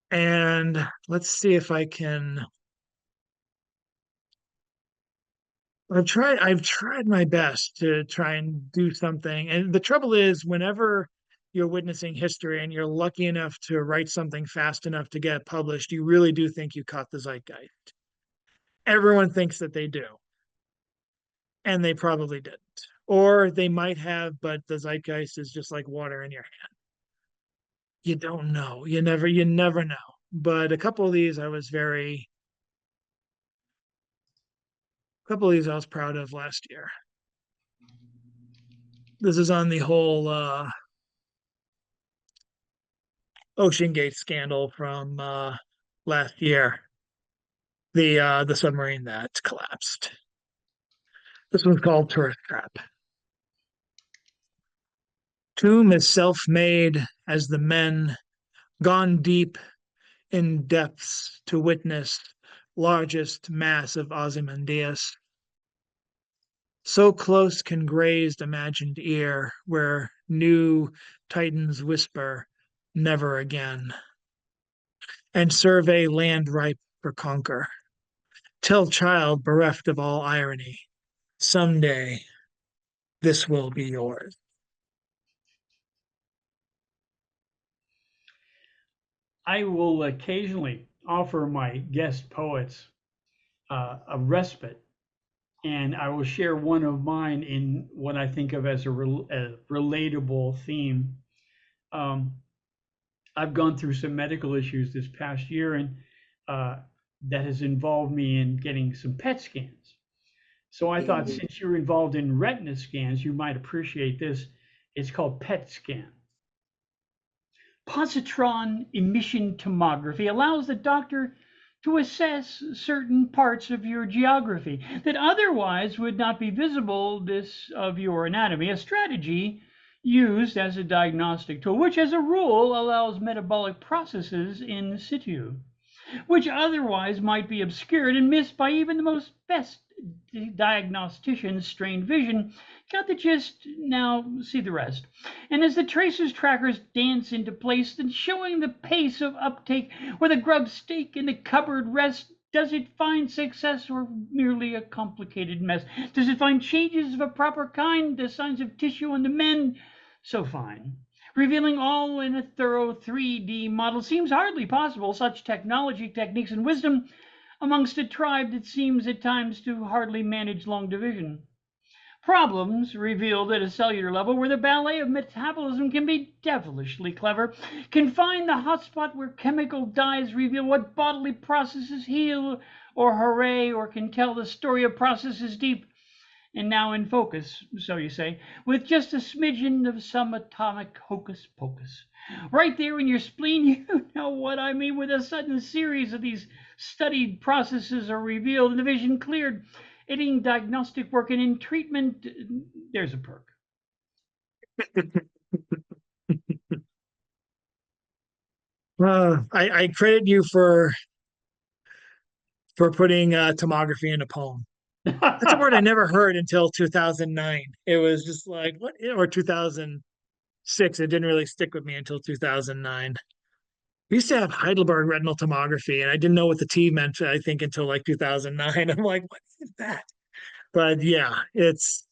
And let's see if I can I've tried my best to try and do something. And the trouble is whenever you're witnessing history and you're lucky enough to write something fast enough to get published, you really do think you caught the zeitgeist. Everyone thinks that they do, and they probably didn't. Or they might have, but the zeitgeist is just like water in your hand. You don't know. You never know. But a couple of these I was proud of last year. This is on the whole Ocean Gate scandal from last year, the submarine that collapsed. This one's called Tourist Trap. Tomb is self-made as the men gone deep in depths to witness largest mass of Ozymandias. So close can grazed imagined ear where new titans whisper never again and survey land ripe for conquer. Tell child bereft of all irony, someday this will be yours. I will occasionally offer my guest poets a respite, and I will share one of mine in what I think of as a relatable theme. Um, I've gone through some medical issues this past year, and uh, that has involved me in getting some PET scans. So I thought since you're involved in retina scans, you might appreciate this. It's called PET scan. Positron emission tomography allows the doctor to assess certain parts of your geography that otherwise would not be visible this of your anatomy, a strategy used as a diagnostic tool, which as a rule allows metabolic processes in situ, which otherwise might be obscured and missed by even the most best diagnostician's strained vision. Got the gist, now see the rest. And as the tracer's trackers dance into place, then showing the pace of uptake where the grub steak in the cupboard rests, does it find success or merely a complicated mess? Does it find changes of a proper kind, the signs of tissue on the mend? So fine. Revealing all in a thorough 3D model seems hardly possible. Such technology, techniques, and wisdom amongst a tribe that seems at times to hardly manage long division. Problems revealed at a cellular level where the ballet of metabolism can be devilishly clever, can find the hotspot where chemical dyes reveal what bodily processes heal or hooray, or can tell the story of processes deep and now in focus, so you say, with just a smidgen of some atomic hocus pocus. Right there in your spleen, you know what I mean, with a sudden series of these studied processes are revealed and the vision cleared, aiding diagnostic work and in treatment, there's a perk. I credit you for putting tomography in a poem. That's a word I never heard until 2009. It was just like what, or 2006. It didn't really stick with me until 2009. We used to have Heidelberg retinal tomography, and I didn't know what the T meant, I think, until like 2009. I'm like, what is that? But yeah, it's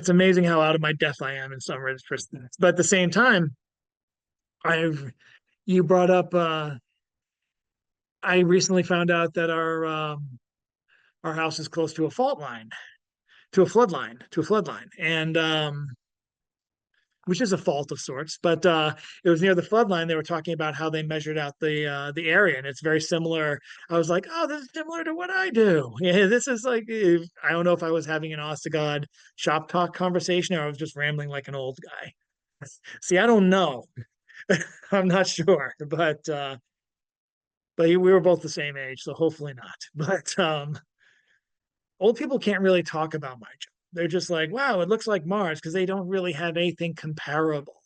amazing how out of my depth I am in some respects. But at the same time, I've you brought up I recently found out that our house is close to a fault line, to a flood line. And which is a fault of sorts, but it was near the flood line. They were talking about how they measured out the area, and it's very similar. I was like, oh, this is similar to what I do. Yeah, this is like I don't know if I was having an honest to God shop talk conversation or I was just rambling like an old guy. See, I don't know. I'm not sure, but we were both the same age, so hopefully not. But old people can't really talk about my job. They're just like, wow, it looks like Mars because they don't really have anything comparable.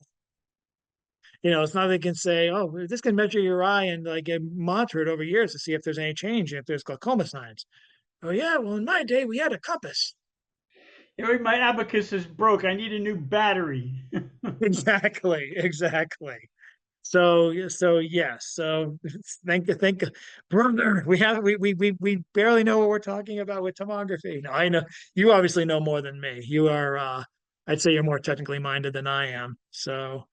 It's not they can say, oh, this can measure your eye and like monitor it over years to see if there's any change, if there's glaucoma signs. Oh yeah, well in my day we had a compass. My abacus is broke. I need a new battery. Exactly, exactly. So yes. So think, brother. We barely know what we're talking about with tomography. No, I know you obviously know more than me. You are I'd say you're more technically minded than I am. So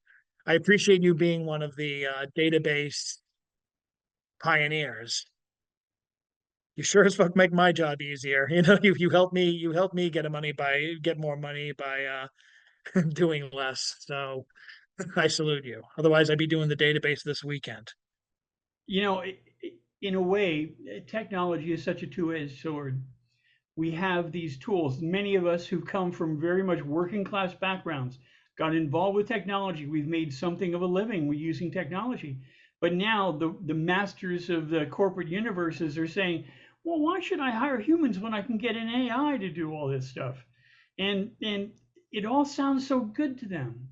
I appreciate you being one of the database pioneers. You sure as fuck make my job easier. You help me get more money by doing less. So I salute you. Otherwise, I'd be doing the database this weekend. You know, in a way, technology is such a two-edged sword. We have these tools. Many of us who come from very much working class backgrounds got involved with technology. We've made something of a living using technology. But now the masters of the corporate universes are saying, well, why should I hire humans when I can get an AI to do all this stuff? And it all sounds so good to them.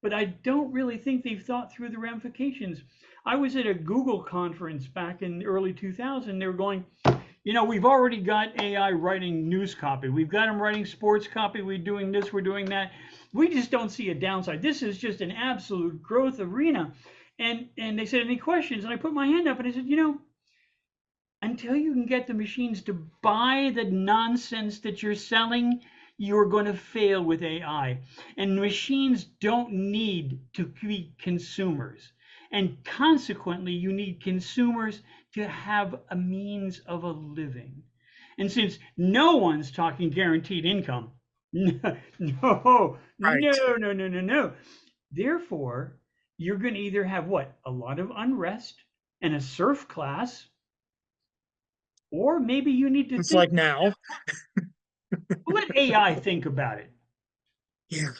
But I don't really think they've thought through the ramifications. I was at a Google conference back in early 2000. They were going, we've already got AI writing news copy. We've got them writing sports copy. We're doing this, we're doing that. We just don't see a downside. This is just an absolute growth arena. And they said, any questions? And I put my hand up and I said, until you can get the machines to buy the nonsense that you're selling, you're going to fail with AI. And machines don't need to be consumers. And consequently, you need consumers to have a means of a living. And since no one's talking guaranteed income, no, no, Right. no. Therefore, you're going to either have what? A lot of unrest and a serf class, Or maybe you need to It's think, like now. let AI think about it. Yeah.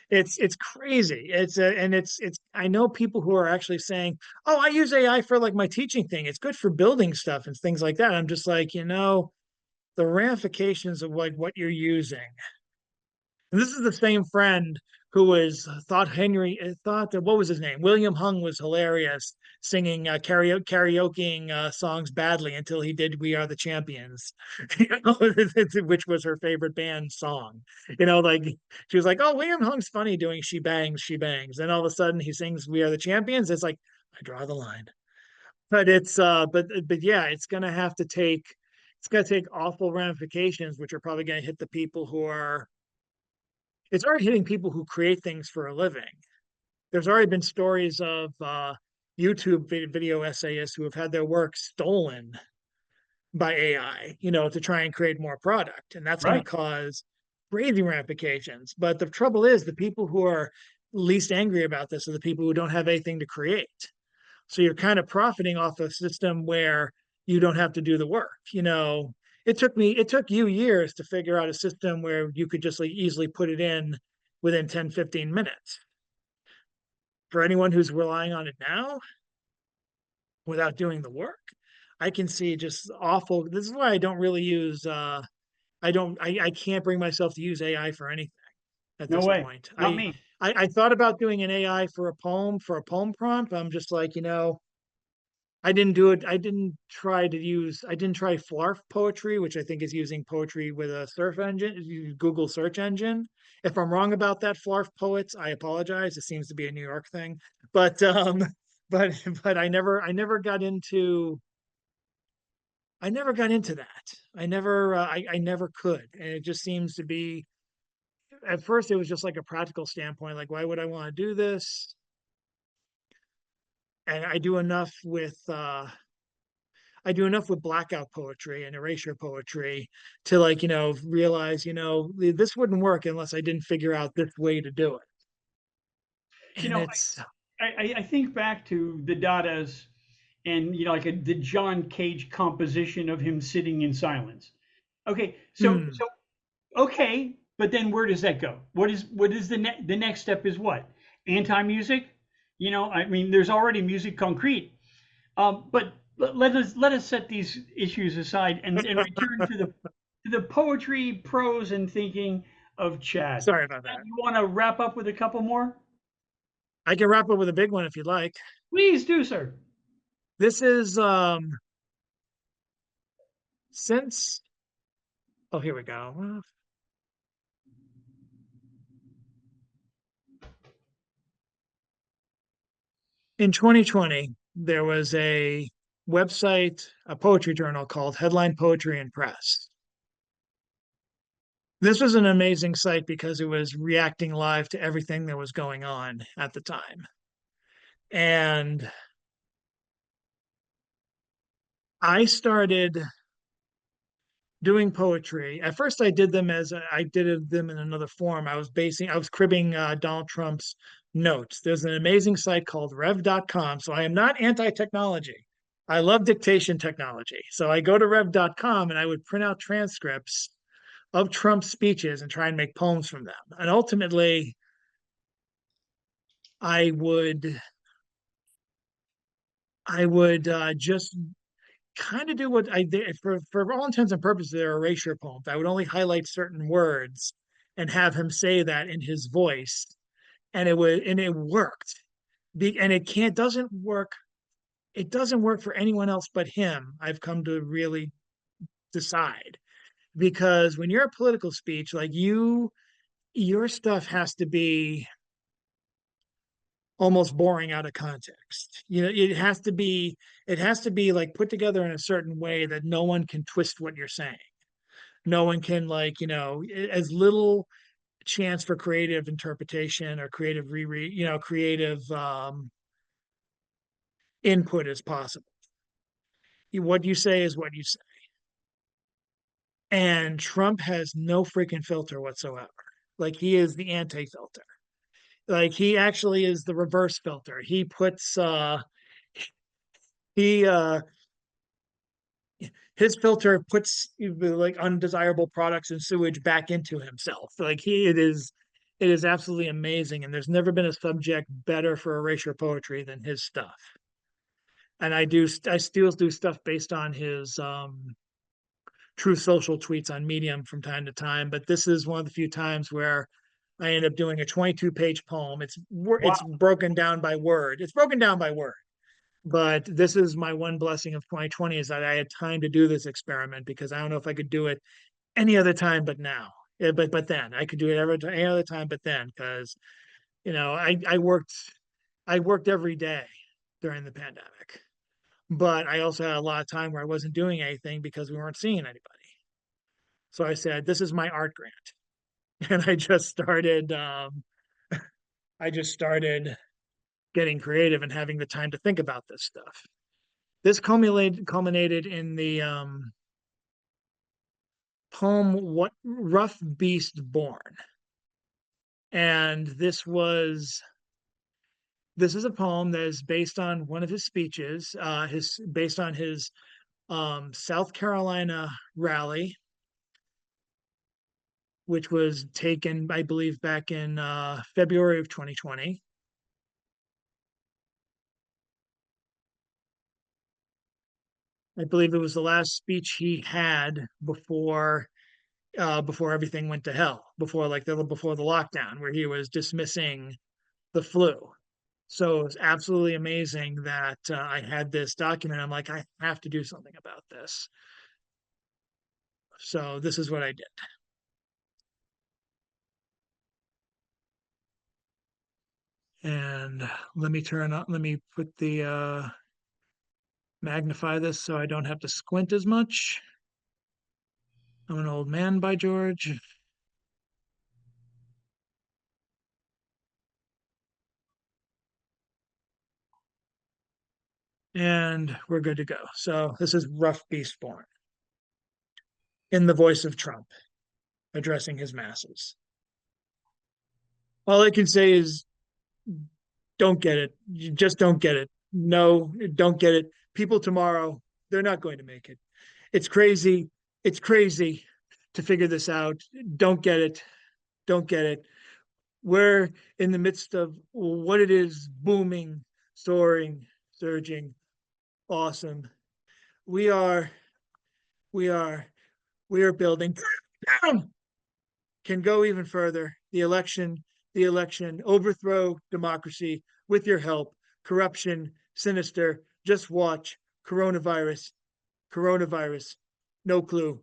It's crazy. And it's I know people who are actually saying, "Oh, I use AI for like my teaching thing. It's good for building stuff and things like that." I'm just like, the ramifications of like what you're using. And this is the same friend who was thought that what was his name? William Hung was hilarious singing karaokeing songs badly until he did "We Are the Champions," which was her favorite band song. Like she was like, "Oh, William Hung's funny doing she bangs," and all of a sudden he sings "We Are the Champions." It's like I draw the line. But yeah, it's gonna take awful ramifications, which are probably gonna hit the people who are it's already hitting people who create things for a living. There's already been stories of YouTube video essayists who have had their work stolen by AI, to try and create more product. And that's going to Right. cause crazy ramifications. But the trouble is, the people who are least angry about this are the people who don't have anything to create. So you're kind of profiting off a system where you don't have to do the work. It took you years to figure out a system where you could just like easily put it in within 10, 15 minutes. For anyone who's relying on it now without doing the work, I can see just awful. This is why I don't really use I can't bring myself to use AI for anything at No this way. point. Not me. I thought about doing an AI for a poem prompt. I'm just like, I didn't do it. I didn't try Flarf poetry, which I think is using poetry with a search engine, Google search engine. If I'm wrong about that, Flarf poets, I apologize. It seems to be a New York thing. But but but I never got into that. I never could. And it just seems to be at first it was just like a practical standpoint, like why would I want to do this? And I do enough with blackout poetry and erasure poetry to like, realize, this wouldn't work unless I didn't figure out this way to do it. You And know, it's I think back to the Dadas and like the John Cage composition of him sitting in silence. Okay, hmm, okay, but then where does that go? What is the next step is what? Anti music? I mean, there's already music concrete. But let us set these issues aside and return to the poetry, prose, and thinking of Chad. sorry about Chad, that. you want to wrap up with a couple more? I can wrap up with a big one if you'd like. Please do, sir. This is since oh here we go. In 2020, there was a poetry journal called Headline Poetry and Press. This was an amazing site because it was reacting live to everything that was going on at the time. And I started doing poetry. At first, I did them in another form. I was cribbing Donald Trump's notes. There's an amazing site called rev.com. So I am not anti technology. I love dictation technology. So I go to rev.com and I would print out transcripts of Trump's speeches and try and make poems from them. And ultimately, I would just kind of do what I did for all intents and purposes. They're erasure poems. I would only highlight certain words and have him say that in his voice, and it worked. And it can't doesn't work. It doesn't work for anyone else but him. I've come to really decide because when you're a political speech, like your stuff has to be almost boring out of context. It has to be like put together in a certain way that no one can twist what you're saying. No one can like, as little chance for creative interpretation or creative reread, creative input as possible. What you say is what you say. And Trump has no freaking filter whatsoever. Like he is the anti-filter. Like he actually is the reverse filter. He his filter puts like undesirable products and sewage back into himself. Like it is absolutely amazing. And there's never been a subject better for erasure poetry than his stuff. And I still do stuff based on his True Social tweets on Medium from time to time. But this is one of the few times where I end up doing a 22-page poem. It's Wow. broken down by word. It's broken down by word. But this is my one blessing of 2020 is that I had time to do this experiment because I don't know if I could do it any other time but now. Yeah, but then I could do it any other time but then because I worked every day during the pandemic, but I also had a lot of time where I wasn't doing anything because we weren't seeing anybody. So I said, "This is my art grant," and I just started getting creative and having the time to think about this stuff. This culminated in the poem "What Rough Beast Born," and this is a poem that is based on one of his speeches, his based on his South Carolina rally, which was taken, I believe, back in February of 2020. I believe it was the last speech he had before everything went to hell, before the lockdown, where he was dismissing the flu. So it was absolutely amazing that I had this document. I'm like, I have to do something about this. So this is what I did. And let me put the magnify this so I don't have to squint as much. I'm an old man by George. And we're good to go. So this is Rough Beast Born in the voice of Trump addressing his masses. All I can say is don't get it. You just don't get it. No, don't get it. People tomorrow, they're not going to make it. It's crazy. It's crazy to figure this out. Don't get it. Don't get it. We're in the midst of what it is booming, soaring, surging, awesome. We are, we are, we are building down. Can go even further. The election, overthrow democracy with your help. Corruption, sinister. Just watch. Coronavirus, coronavirus. No clue.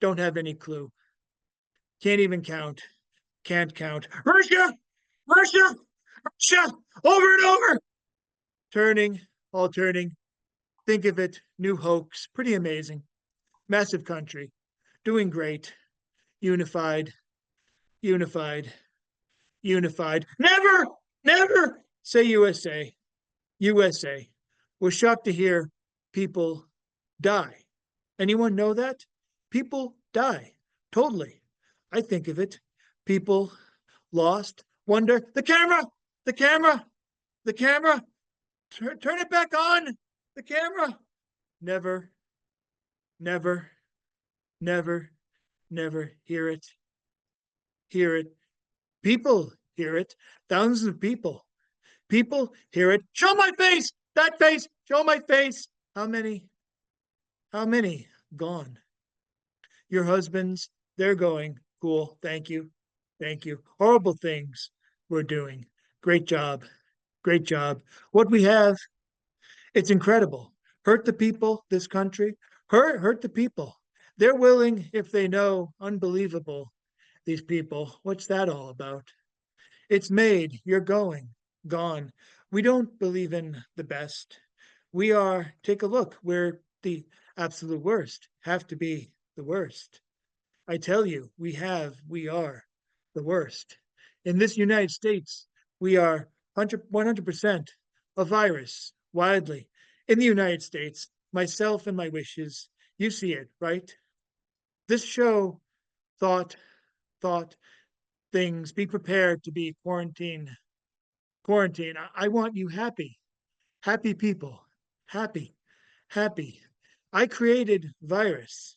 Don't have any clue. Can't even count. Can't count. Russia, Russia, Russia. Over and over. Turning, all turning. Think of it. New hoax. Pretty amazing. Massive country. Doing great. Unified, unified, unified. Never, never say USA. USA. Was shocked to hear people die. Anyone know that? People die. Totally. I think of it. People lost. Wonder. The camera! The camera! The camera! Turn it back on! The camera! Never, never, never, never hear it. Hear it. People hear it. Thousands of people. People hear it. Show my face! That face! Show my face! How many? How many? Gone. Your husbands, they're going. Cool. Thank you. Thank you. Horrible things we're doing. Great job. Great job. What we have, it's incredible. Hurt the people, this country. Hurt the people. They're willing if they know. Unbelievable. These people. What's that all about? It's made. You're going. Gone. We don't believe in the best. We are, take a look. We're the absolute worst. Have to be the worst. I tell you, we are the worst. In this United States, we are 100% a virus, widely. In the United States, myself and my wishes, you see it, right? This show thought things, be prepared to be quarantine. I want you happy, happy people, happy, happy. I created virus.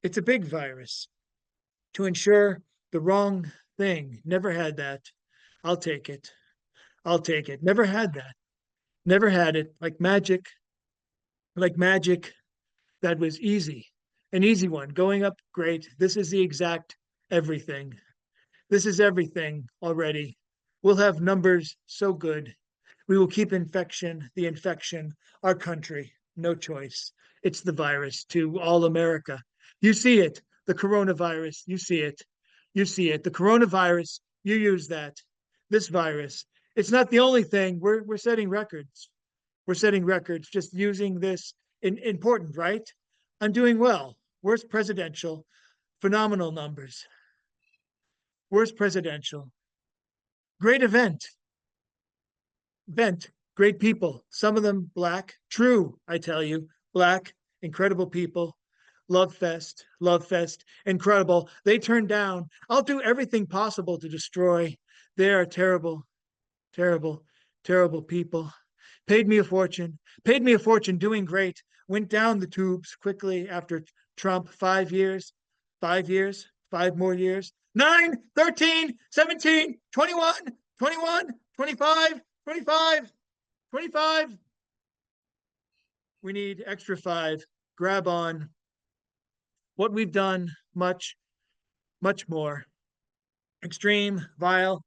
It's a big virus to ensure the wrong thing. Never had that. I'll take it. I'll take it. Never had that. Never had it. Like magic. That was easy. An easy one. Going up, great. This is the exact everything. This is everything already. We'll have numbers so good. We will keep the infection, our country. No choice. It's the virus to all America. You see it, the coronavirus. You see it. You see it. The coronavirus, you use that. This virus. It's not the only thing. We're setting records. We're setting records just using this important, right? I'm doing well. Worst presidential, phenomenal numbers. Worst presidential. Great event, great people, some of them black, true, I tell you, black, incredible people, love fest, incredible. They turned down, I'll do everything possible to destroy. They are terrible, terrible, terrible people. Paid me a fortune doing great, went down the tubes quickly after Trump, 5 years, 5 years, 5 more years, 9, 13, 17, 21, 21, 25, 25, 25. We need extra five. Grab on. What we've done, much, much more. Extreme, vile,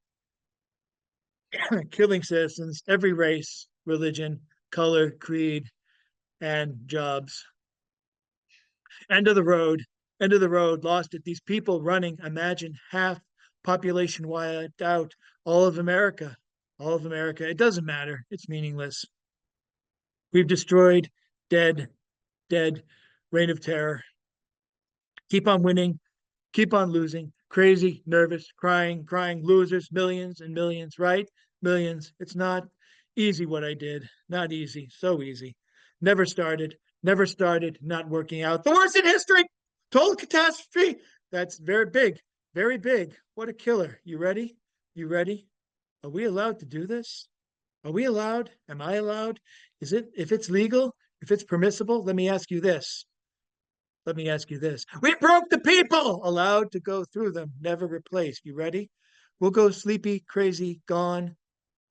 killing citizens, every race, religion, color, creed, and jobs. End of the road, end of the road, lost it. These people running, imagine half population wiped out, all of America, all of America. It doesn't matter. It's meaningless. We've destroyed, dead, dead, reign of terror. Keep on winning, keep on losing, crazy, nervous, crying, crying, losers, millions and millions, right? Millions. It's not easy what I did. Not easy. So easy. Never started, not working out. The worst in history. Total catastrophe. That's very big. Very big. What a killer. You ready? You ready? Are we allowed to do this? Are we allowed? Am I allowed? Is it, if it's legal, if it's permissible? Let me ask you this. Let me ask you this. We broke the people, allowed to go through them, never replaced. You ready? We'll go sleepy, crazy, gone,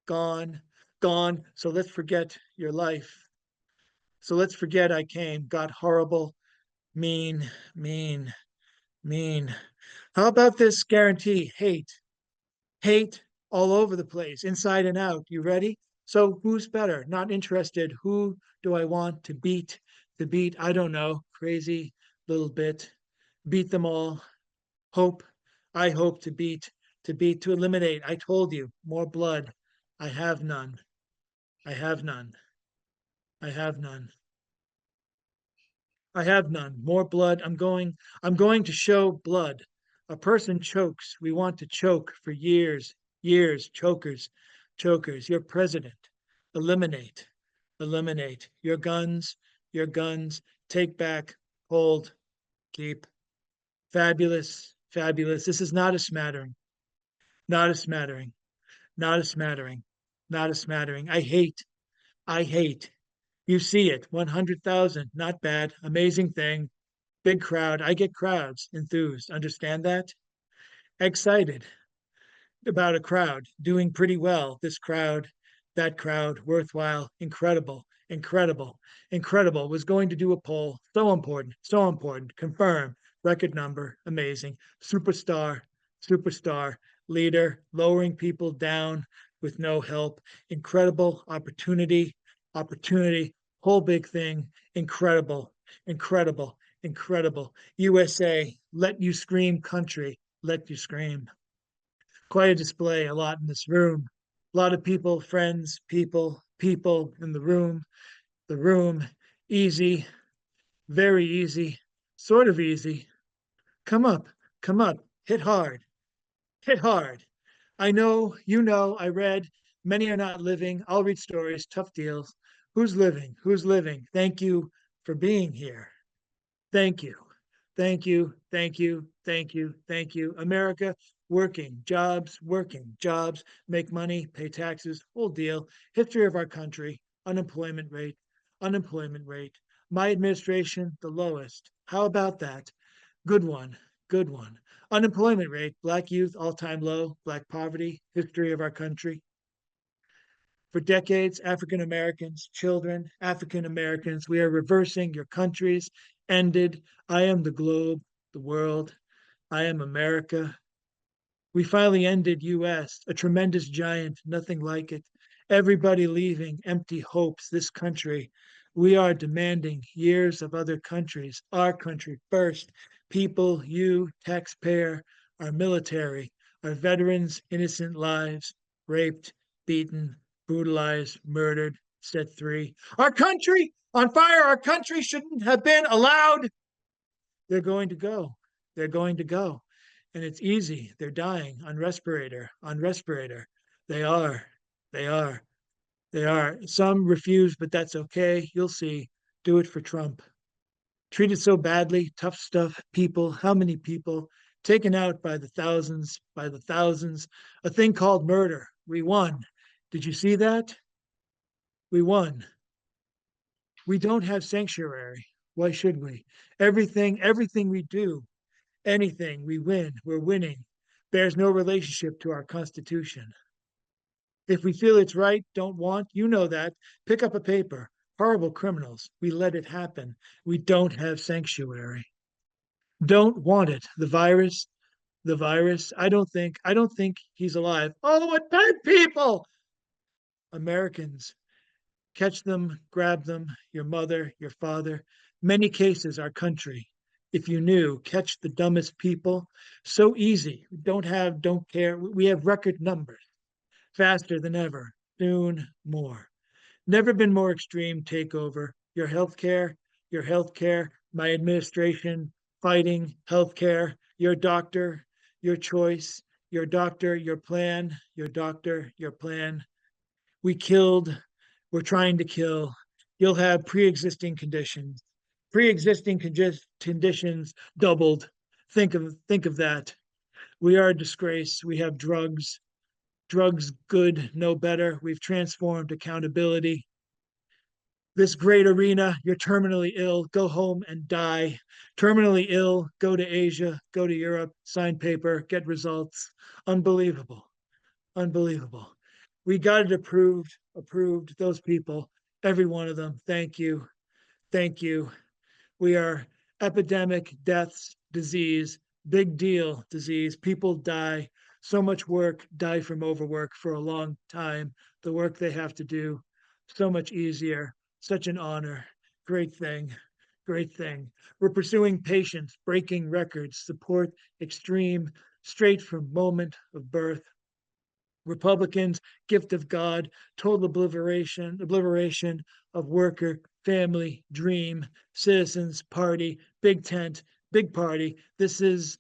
gone, gone. So let's forget your life. So let's forget I came, got horrible, mean, mean, mean. How about this guarantee? Hate, hate all over the place, inside and out. You ready? So who's better? Not interested. Who do I want to beat? To beat, I don't know, crazy little bit. Beat them all. Hope, I hope to eliminate. I told you, more blood. I have none. I have none. I have none. I have none. More blood. I'm going to show blood. A person chokes. We want to choke for years, years. Chokers, chokers. Your president. Eliminate, eliminate. Your guns. Take back, hold, keep. Fabulous, fabulous. This is not a smattering, not a smattering, not a smattering, not a smattering. I hate. You see it, 100,000, not bad, amazing thing, big crowd. I get crowds, enthused. Understand that? Excited about a crowd doing pretty well. This crowd, that crowd, worthwhile, incredible, incredible, incredible. Was going to do a poll. So important, so important. Confirm, record number, amazing. Superstar, superstar, leader, lowering people down with no help. Incredible opportunity, opportunity, whole big thing. Incredible, incredible, incredible. USA, let you scream country, let you scream. Quite a display, a lot in this room. A lot of people, friends, people in the room, easy, very easy, sort of easy. Come up, come up, hit hard, hit hard. I know, you know, I read, many are not living. I'll read stories, tough deals. Who's living? Who's living? Thank you for being here. Thank you. Thank you. Thank you. Thank you. Thank you. America, working jobs, make money, pay taxes, whole deal. History of our country, unemployment rate, My administration, the lowest. How about that? Good one. Good one. Unemployment rate, Black youth, all-time low. Black poverty, history of our country. For decades, African Americans, children, African Americans, we are reversing your countries. Ended. I am the globe, the world. I am America. We finally ended US, a tremendous giant, nothing like it. Everybody leaving, empty hopes, this country. We are demanding years of other countries, our country first. People, you, taxpayer, our military, our veterans, innocent lives, raped, beaten, brutalized, murdered, set free. Our country on fire, our country shouldn't have been allowed. They're going to go. They're going to go. And it's easy. They're dying on respirator, on respirator. They are. They are. They are. Some refuse, but that's okay. You'll see. Do it for Trump. Treated so badly, tough stuff, people, how many people? Taken out by the thousands, by the thousands. A thing called murder. We won. Did you see that? We won. We don't have sanctuary. Why should we? Everything we do, anything we win, we're winning, bears no relationship to our Constitution. If we feel it's right, don't want, you know that, pick up a paper. Horrible criminals. We let it happen. We don't have sanctuary. Don't want it. The virus. I don't think he's alive. Oh, what bad people! Americans, catch them, grab them, your mother, your father. Many cases, our country. If you knew, catch the dumbest people. So easy. Don't care. We have record numbers. Faster than ever. Soon more. Never been more extreme takeover. Your healthcare, my administration fighting healthcare, your doctor, your choice, your doctor, your plan, your doctor, your plan. We killed, we're trying to kill. You'll have pre-existing conditions. Pre-existing conditions doubled. Think of that. We are a disgrace. We have drugs. Drugs good, no better. We've transformed accountability. This great arena, you're terminally ill, go home and die. Terminally ill, go to Asia, go to Europe, sign paper, get results. Unbelievable. Unbelievable. We got it approved, those people, every one of them. Thank you. Thank you. We are epidemic, deaths, disease, big deal disease. People die. So much work, die from overwork for a long time. The work they have to do, so much easier. Such an honor. Great thing. Great thing. We're pursuing patience, breaking records, support extreme, straight from moment of birth. Republicans, gift of God, total obliteration of worker, family, dream, citizens, party, big tent, big party. This is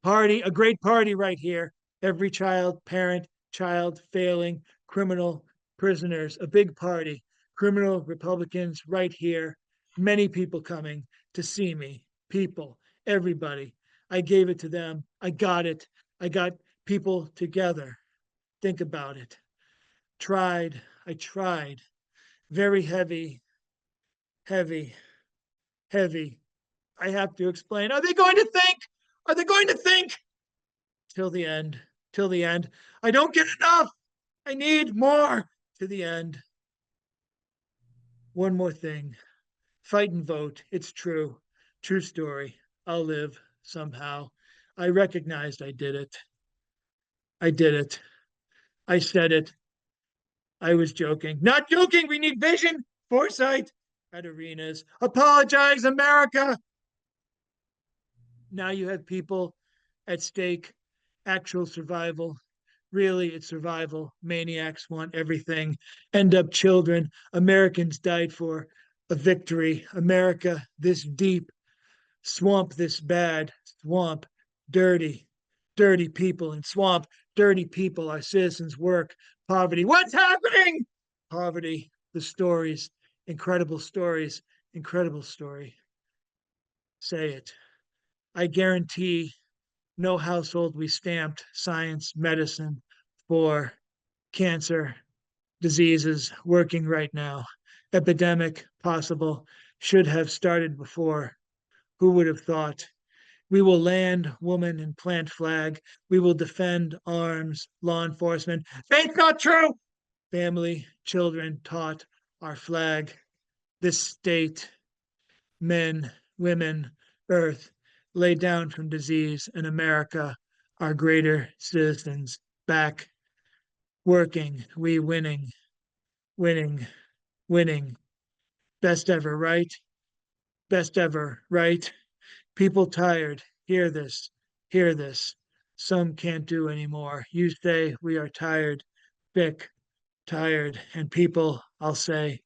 party, a great party right here. Every child, parent, child failing, criminal, prisoners, a big party. Criminal Republicans right here. Many people coming to see me. People, everybody. I gave it to them. I got it. I got people together. Think about it. Tried. I tried. Very heavy, heavy, heavy. I have to explain. Are they going to think? Are they going to think? Till the end. Till the end. I don't get enough. I need more. To the end. One more thing. Fight and vote. It's true. True story. I'll live somehow. I recognized I did it. I did it. I said it. I was joking. Not joking. We need vision, foresight at arenas. Apologize, America. Now you have people at stake, actual survival. Really, it's survival. Maniacs want everything. End up children. Americans died for a victory. America this deep, swamp this bad, swamp, dirty, dirty people in swamp, dirty people, our citizens work, poverty. What's happening? Poverty, the stories, incredible stories, incredible story. Say it. I guarantee no household we stamped science, medicine for cancer, Diseases working right now. Epidemic possible. Should have started before. Who would have thought? We will land, woman, and plant flag. We will defend arms, law enforcement. Faith not true. Family, children taught our flag. This state, men, women, earth, laid down from disease in America, our greater citizens back, working, we winning, winning, winning. Best ever, right? Best ever, right? People tired. Hear this, hear this. Some can't do anymore. You say we are tired, sick, tired, and people, I'll say,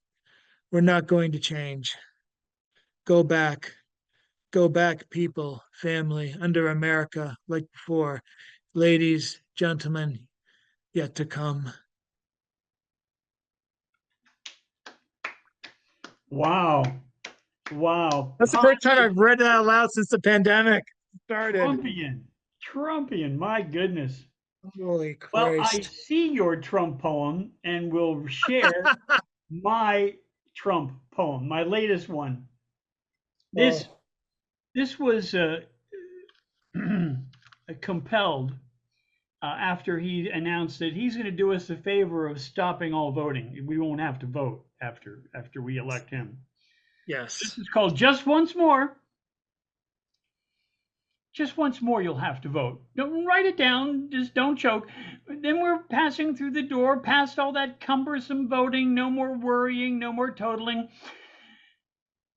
we're not going to change. Go back, go back, people, family, under America, like before. Ladies, gentlemen, yet to come. Wow. Wow. That's the first time I've read that out loud since the pandemic started. Trumpian. Trumpian. My goodness. Holy Well, I Christ. see your Trump poem and will share my Trump poem, my latest one. This Oh, this was compelled after he announced that he's going to do us a favor of stopping all voting. We won't have to vote after we elect him. yes. This is called Just Once More. Just once more, you'll have to vote. Don't write it down. Just don't choke. Then we're passing through the door, past all that cumbersome voting. No more worrying. No more totaling.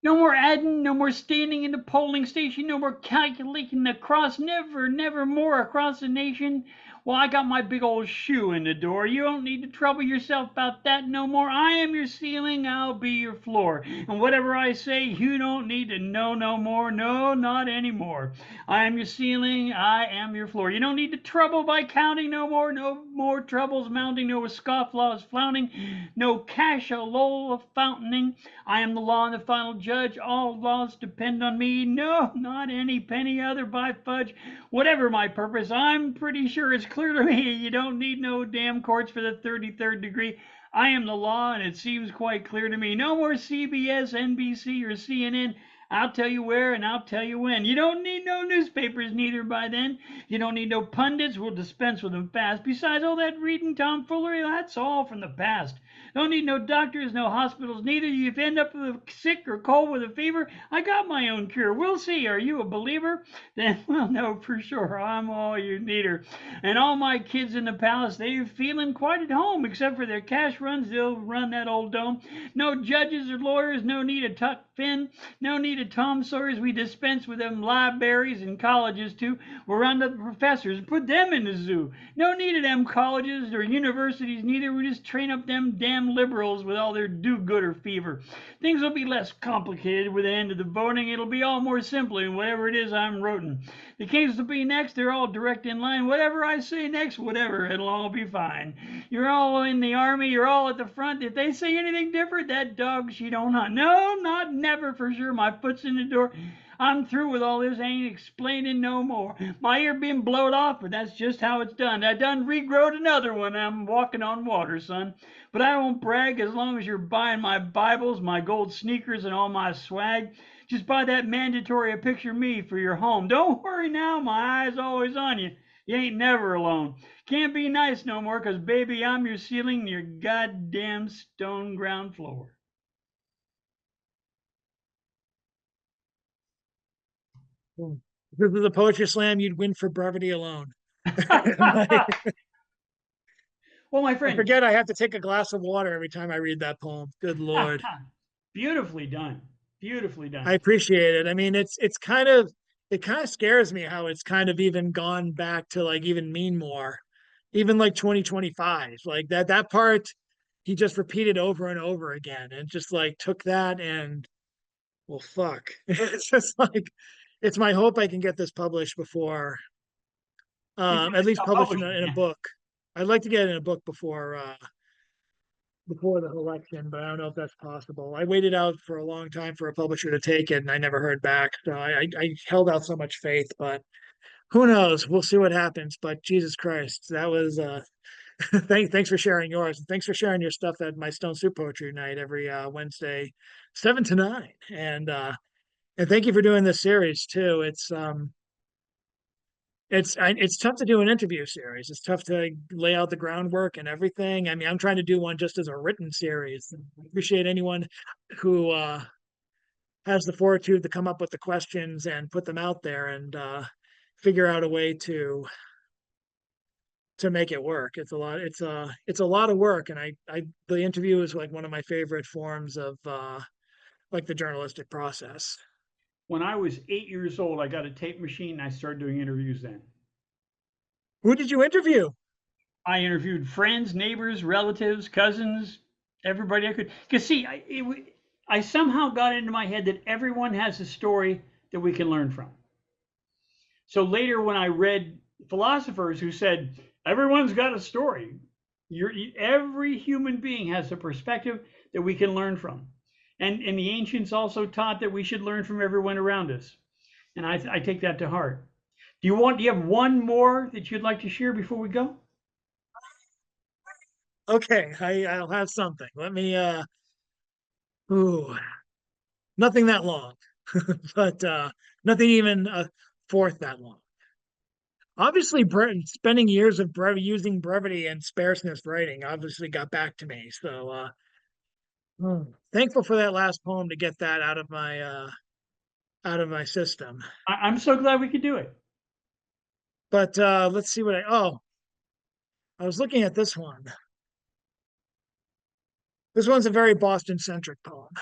No more adding. No more standing in the polling station. No more calculating across. Never, never more across the nation. Well, I got my big old shoe in the door. You don't need to trouble yourself about that no more. I am your ceiling, I'll be your floor. And whatever I say, you don't need to know no more. No, not anymore. I am your ceiling, I am your floor. You don't need to trouble by counting no more. No more troubles mounting, no scofflaws flouting, no cash a lol of fountaining. I am the law and the final judge. All laws depend on me. No, not any penny other by fudge. Whatever my purpose, I'm pretty sure it's clear to me. You don't need no damn courts for the 33rd degree. I am the law, and it seems quite clear to me. No more CBS, NBC, or CNN. I'll tell you where and I'll tell you when. You don't need no newspapers neither by then. You don't need no pundits. We'll dispense with them fast. Besides all that reading tomfoolery, that's all from the past. Don't need no doctors, no hospitals neither. If you end up sick or cold with a fever, I got my own cure. We'll see. Are you a believer? Then we'll know for sure. I'm all you needer. And all my kids in the palace, they're feeling quite at home, except for their cash runs. They'll run that old dome. No judges or lawyers, no need of Tuck Finn, no need of Tom Sawyers. We dispense with them libraries and colleges too. We'll round up the professors and put them in the zoo. No need of them colleges or universities neither. We just train up them damn liberals with all their do-gooder fever. Things will be less complicated with the end of the voting. It'll be all more simply, whatever it is I'm wrote. The kings will be next. They're all direct in line. Whatever I say next, whatever, it'll all be fine. You're all in the army. You're all at the front. If they say anything different, that dog she don't hunt. No, not never for sure. My foot's in the door. I'm through with all this. Ain't explaining no more. My ear been blowed off, but that's just how it's done. I done regrowed another one. I'm walking on water, son. But I won't brag as long as you're buying my Bibles, my gold sneakers, and all my swag. Just buy that mandatory picture of me for your home. Don't worry now, my eye's always on you. You ain't never alone. Can't be nice no more, 'cause baby, I'm your ceiling and your goddamn stone ground floor. If this was a poetry slam, you'd win for brevity alone. I Well, my friend, forget I have to take a glass of water every time I read that poem. Good Lord. beautifully done. Beautifully I done. appreciate it. I mean, it's kind of it kind of scares me how it's kind of even gone back to like even mean more, even like 2025. Like that part he just repeated over and over again and just like took that and well fuck. It's just like it's my hope I can get this published before He's going at to least published self-publish it. in a Yeah. book. I'd like to get it in a book before the election, but I don't know if that's possible. I waited out for a long time for a publisher to take it, and I never heard back. So I held out so much faith, but who knows? We'll see what happens. But Jesus Christ, that was Thanks for sharing yours, and thanks for sharing your stuff at my Stone Soup Poetry Night every Wednesday, 7 to 9. And thank you for doing this series too. It's tough to do an interview series. It's tough to lay out the groundwork and everything. I mean, I'm trying to do one just as a written series. I appreciate anyone who has the fortitude to come up with the questions and put them out there and figure out a way to make it work. It's a lot of work, and I the interview is like one of my favorite forms of like the journalistic process. When I was 8 years old, I got a tape machine and I started doing interviews then. Who did you interview? I interviewed friends, neighbors, relatives, cousins, everybody I could. Because, see, I somehow got into my head that everyone has a story that we can learn from. So later, when I read philosophers who said, everyone's got a story, every human being has a perspective that we can learn from. And the ancients also taught that we should learn from everyone around us. And I take that to heart. Do you have one more that you'd like to share before we go? Okay, I'll have something. Let me ooh, nothing that long, but nothing even a fourth that long. Obviously, spending years of using brevity and sparseness writing obviously got back to me. So thankful for that last poem to get that out of my system. I'm so glad we could do it. But let's see what I was looking at this one. This one's a very Boston centric poem.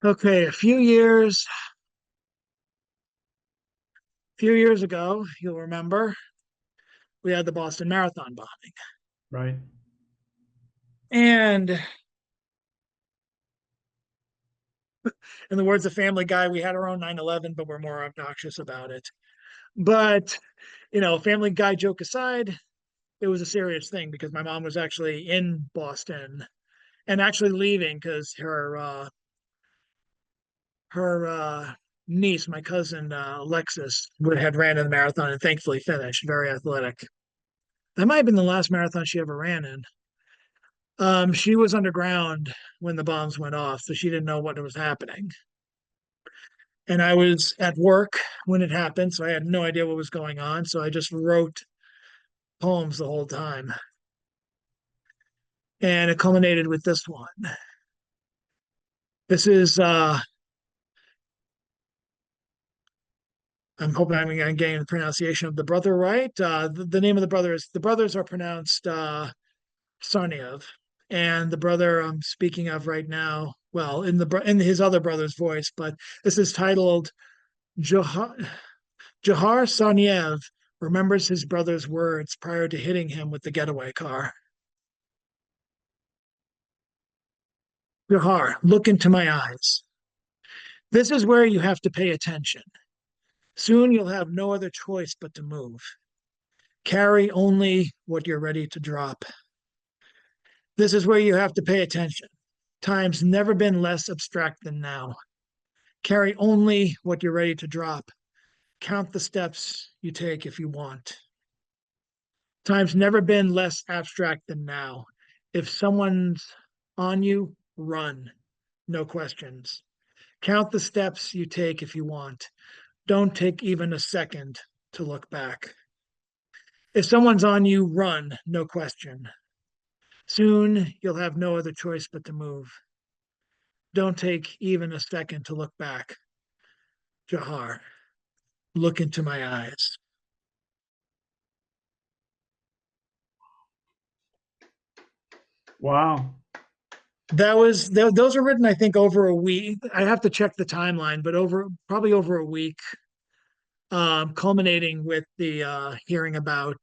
Okay, few years ago, you'll remember, we had the Boston Marathon bombing. Right. And in the words of Family Guy, we had our own 9/11, but we're more obnoxious about it. But, Family Guy joke aside, it was a serious thing because my mom was actually in Boston and actually leaving because her niece, my cousin Alexis, had ran in the marathon and thankfully finished. Very athletic. That might have been the last marathon she ever ran in. She was underground when the bombs went off, so she didn't know what was happening. And I was at work when it happened, so I had no idea what was going on. So I just wrote poems the whole time. And it culminated with this one. This is I'm hoping I'm getting the pronunciation of the brother right. The name of the brothers are pronounced Sarniev, and the brother I'm speaking of right now, well, in his other brother's voice, but this is titled Johar Sarniev remembers his brother's words prior to hitting him with the getaway car. Johar, look into my eyes. This is where you have to pay attention. Soon you'll have no other choice but to move. Carry only what you're ready to drop. This is where you have to pay attention. Time's never been less abstract than now. Carry only what you're ready to drop. Count the steps you take if you want. Time's never been less abstract than now. If someone's on you, run. No questions. Count the steps you take if you want. Don't take even a second to look back. If someone's on you, run. No question. Soon you'll have no other choice but to move. Don't take even a second to look back. Jahar, look into my eyes. Wow. Those are written, I think, over a week. I have to check the timeline, but probably over a week, culminating with the hearing about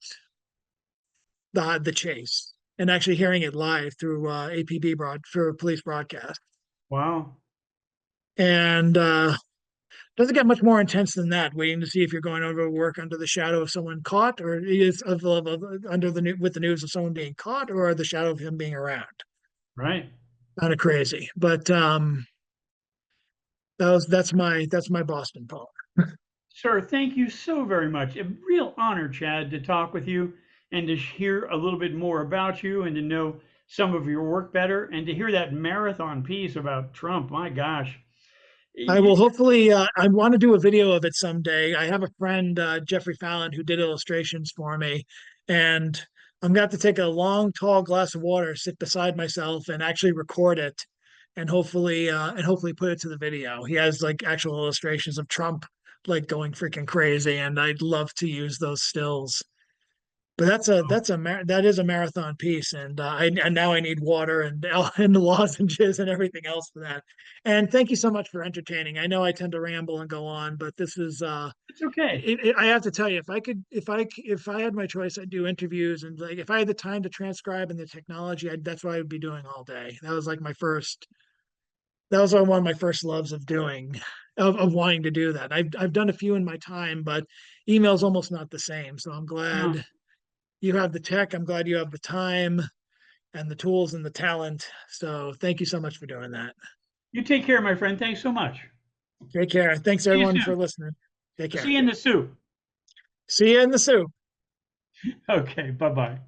the chase and actually hearing it live through APB through police broadcast. Wow. And doesn't get much more intense than that. Waiting to see if you're going over to work under the shadow of someone caught, or is under with the news of someone being caught, or the shadow of him being around. Right. Kind of crazy, but that's my Boston poem. Sir, thank you so very much. A real honor, Chad, to talk with you. and to hear a little bit more about you and to know some of your work better and to hear that marathon piece about Trump. My gosh. I will hopefully, I want to do a video of it someday. I have a friend, Jeffrey Fallon, who did illustrations for me. And I'm going to have to take a long, tall glass of water, sit beside myself and actually record it and hopefully put it to the video. He has like actual illustrations of Trump like going freaking crazy. And I'd love to use those stills. But that is a marathon piece, and and now I need water and and the lozenges and everything else for that. And thank you so much for entertaining. I know I tend to ramble and go on, but this is It's okay. I have to tell you, if I had my choice, I'd do interviews and like if I had the time to transcribe and the technology, that's what I would be doing all day. That was one of my first loves of doing of wanting to do that. I've done a few in my time, but email's almost not the same. So I'm No, glad you have the tech. I'm glad you have the time and the tools and the talent. So thank you so much for doing that. you take care, my friend. Thanks so much. Take care. Thanks See you everyone for soon. listening. Take See care. you in the soup. See you in the soup. Okay, bye bye.